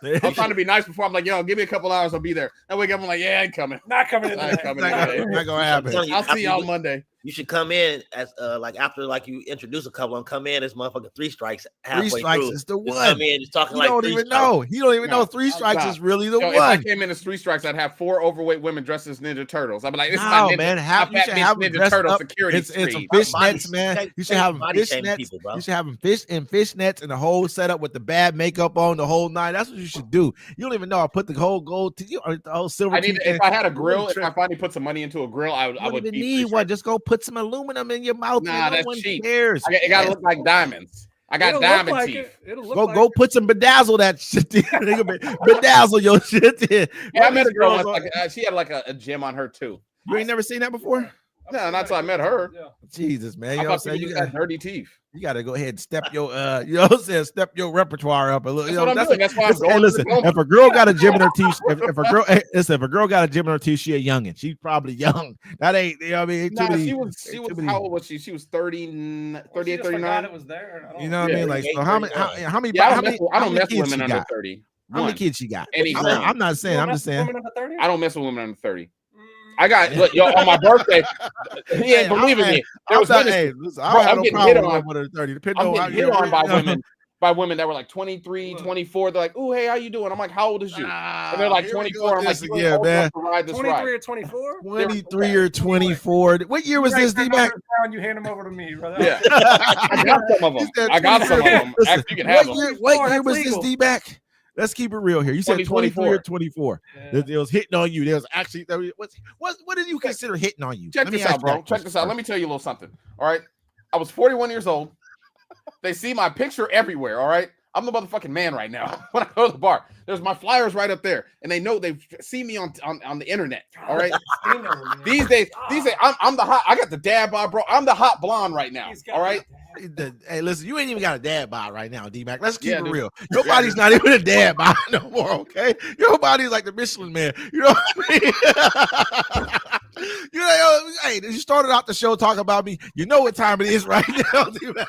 it. I'm trying to be nice before. I'm like, yo, give me a couple hours. I'll be there. I wake up. I'm like, yeah, I ain't coming. Not coming in I ain't today. coming today. Not gonna happen. I'll see y'all Monday. You should come in as like after like you introduce a couple and come in as motherfucking 3 strikes halfway 3 strikes through. is the Just one. come in just talking He like don't 3 even strikes. know. He don't even know No, 3 strikes stop. is really the Yo, if I one. came in as 3 strikes, I'd have 4 overweight women dressed as Ninja Turtles. I'd be like, this is No, my ninja, man, my you should fat have bitch them Ninja dressed Turtle up. security It's screen. some fishnets, Body- man. take- You should take have them body shaming fishnets. people, bro. You should have them fishnets and the whole setup with the bad makeup on the whole night. That's what you should do. You don't even know. I put the whole gold, the whole silver. I need teeth if in. I had a You grill, wouldn't if I trip. finally put some money into a grill, I You would don't even keep need 3 one. strikes. Just go put some aluminum in your mouth. Nah, man. No that's one cheap. cares. It gotta look like diamonds. I got It'll diamond look like teeth. it. It'll look Go like go it. put some bedazzle that shit in. Bedazzle your shit in. Yeah, I What met these a girl girls once, are- like she had like a gym on her too. You ain't never seen that before? No, not till I met her. Yeah. Jesus, man. I You know what I'm thought saying? she You just got had dirty teeth. You got to go ahead and step your, you know what I'm saying? Step your repertoire up a little. That's You know, what I'm doing. That's why I'm listen, going hey, to listen, the moment. if a girl got a gym in her teeth, if a girl, hey, listen, if a girl got a gym in her teeth, she a youngin. She's probably young. That ain't, you know what I mean? Ain't too Nah, many- she was ain't too many- how old was she? She was 30, Well, she 38, just forgot 39. it was there. I don't You know what I Yeah, mean? Like, so 38, how many, 39. how many, Yeah, I how don't many, mess with, I how don't many mess with kids women she under got? 30. How many One. kids she got? Any I'm one. not saying. I'm just saying. I don't mess with women under 30. I got look, yo, on my birthday. He ain't believing me. There was witnesses. Listen, Bro, I have I'm no getting problem hit with on. one under 30. Depending I'm on how getting hit you on by you know. women that were like 23, 24. They're like, "Ooh, hey, how you doing?" I'm like, "How old is you?" And they're like Here we go 24. I'm with like, this "You ain't again, old man. enough to ride this 23 ride." or 24? 23 or 24. What year was this, D-Mac? You hand them over to me, brother. Yeah, I got some of He them. said I got some of 23. them. Listen, Actually, you can have what them. year, what year That's was legal. this, D-Mac? Let's keep it real here. You said 23 or 24. Yeah. It was hitting on you. There was actually what did you consider hitting on you? Check Let me this ask out, you bro. that Check question this out. Let first. me tell you a little something. All right. I was 41 years old. They see my picture everywhere. All right. I'm the motherfucking man right now. When I go to the bar, there's my flyers right up there, and they know they've seen me on the internet. All right. These days, I'm the hot. I got the dad bod, bro. I'm the hot blonde right now. All right. Hey, listen, you ain't even got a dad bod right now, D-Mac. Let's keep Yeah, it dude. real. Your body's not even a dad bod no more, okay? Your body's like the Michelin man. You know what I mean? You know, hey, you started out the show talking about me. You know what time it is right now, D-Mac.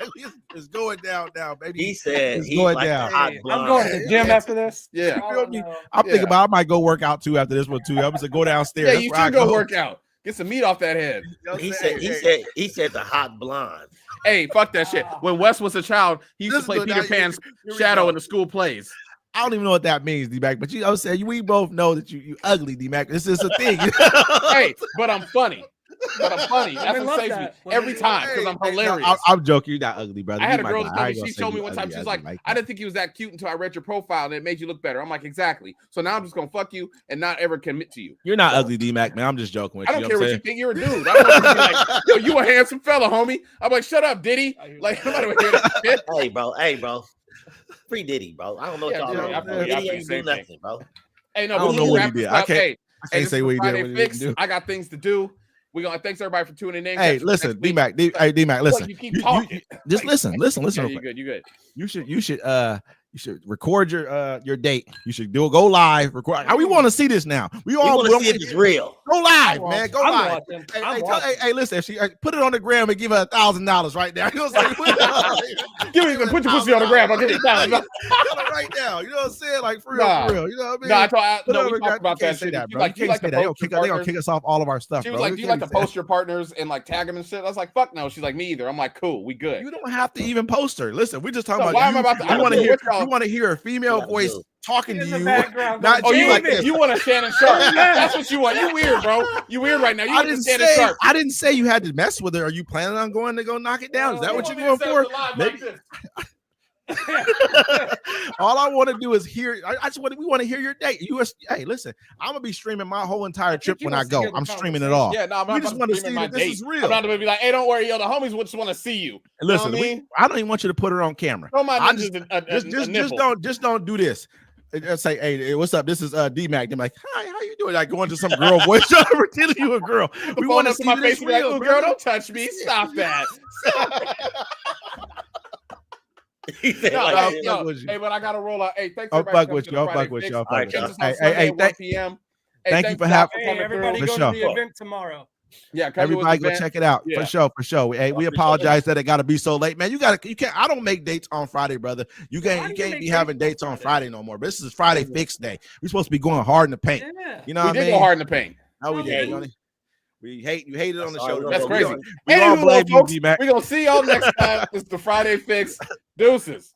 It's going down now, baby. He said It's he's going like down. a hot I'm blonde. going to the gym after this. Yeah. You feel me? Oh, no. I'm thinking Yeah. about I might go work out too after this one too. I'm gonna go downstairs. Yeah, That's you where I should go work out. Get some meat off that head. He said the hot blonde. Hey, fuck that shit. When Wes was a child, he used to Listen play to Peter that. Pan's Here we shadow go. in the school plays. I don't even know what that means, D-Mac. But I was saying we both know that you ugly, D-Mac. This is a thing. Hey, but I'm funny. That's Women what love saves me that. every time because I'm Hey, hilarious. I'm joking. You're not ugly, brother. I had a You girl might that not. I told me, ain't gonna she say told me you one time, ugly, she's ugly like, I that. didn't think you was that cute until I read your profile and it made you look better. I'm like, exactly. So now I'm just gonna fuck you and not ever commit to you. You're not ugly, D-Mac, man. I'm just joking with I you. don't You know care what what I'm you think. You're a dude. I want you to be like, yo, you a handsome fella, homie. I'm like, shut up, Diddy. Like, nobody would hear that shit. Hey, bro. Free Diddy, bro. I don't know what Yeah, y'all dude, know. I feel you. I Diddy feel ain't the do same thing. nothing, bro. Hey, no, I don't but know we what he wrap did. this I up. can't- Hey, I can't this say is what he did, Friday what he Fix. didn't do. I got things to do. We're gonna thanks everybody for tuning in. Hey, Catch us listen, next week. D-Mac. Hey, D-Mac, Look, listen. you keep talking. Just listen. Yeah, real you quick. good. You good. You should record your date. You should go live. Record. We want to see this now. We We all want to see if it's real. go live, I'm man. Go I'm live. watching. Hey, I'm hey, watching. hey, listen. If she put it on the gram and give her $1,000 right now. You know what I'm saying? Give me put your pussy on the ground. I'll give you $1,000. Tell her right now. You know what I'm saying? Like for real, Nah. for real. You know what I mean? No, I told Put it no, on we the talked ground. about You can't that say shit. that, You bro. like You you can't like say to that. They'll post your kick partners. us off all of our stuff, She bro. was like, What "Do you can like to say? post your partners and like tag them and shit?" I was like, "Fuck no." She's like, "Me either." I'm like, "Cool, we good." You don't have to even post her. Listen, we're just talking No, about why you. am I about to- I We don't want to care hear. what y'all- We want to hear a female Yeah, voice dude. talking to In the you. background, Not Oh, going, you like David. this. you want a Shannon Sharp? That's what you want. You weird, bro. You weird right now. You I want a didn't Shannon say. Sharp? I didn't say you had to mess with her. Are you planning on going to go knock it down? Is that what you're going for? Maybe. All I want to do is hear. I just want. We want to hear your date. Hey, listen. I'm gonna be streaming my whole entire trip he when I wants to go. hear the I'm streaming it all. conversation. Yeah, no, I'm We not just about wanna to stream see my that this date. is real. I'm not gonna be like, "Hey, don't worry, yo, the homies just want to see you." Listen, know what I mean? I don't even want you to put her on camera. Show my I ninjas just a nipple. don't do this. Just say, hey, what's up? This is D-Mac. They're like, hi, how you doing? Like going to some girl voice, trying to pretend you a girl. We Phone want to up to see my this face and be like, real, "Oh, brother." girl, don't touch me. Stop that." He said No, like hey, that. yo, with you. hey, but I gotta roll out. Hey, thanks I'll everybody fuck for with coming you. I'll to the fuck with Friday you. I'll Fix. fuck with Catch you. us on Hey, Sunday hey, at 1 p.m. Hey, thank you thanks for a lot having- Hey, coming everybody through. go For to sure. the event tomorrow. Yeah, come Everybody to go the check it out. Yeah. For sure. Hey, we apologize that it got to be so late, man. You can't. I don't make dates on Friday, brother. You Why can't do you be make having dates dates on on Friday? Friday no more. This is Friday fix day. We're supposed to be going hard in the paint. Yeah. You know We what I did mean? go hard in the paint. No, we No, we didn't. didn't. We hate it on the That's all show. right, we're That's gonna crazy. go. We all Anywho, blame you, folks, D-Mac. we're gonna see y'all next time. It's the Friday Fix. Deuces.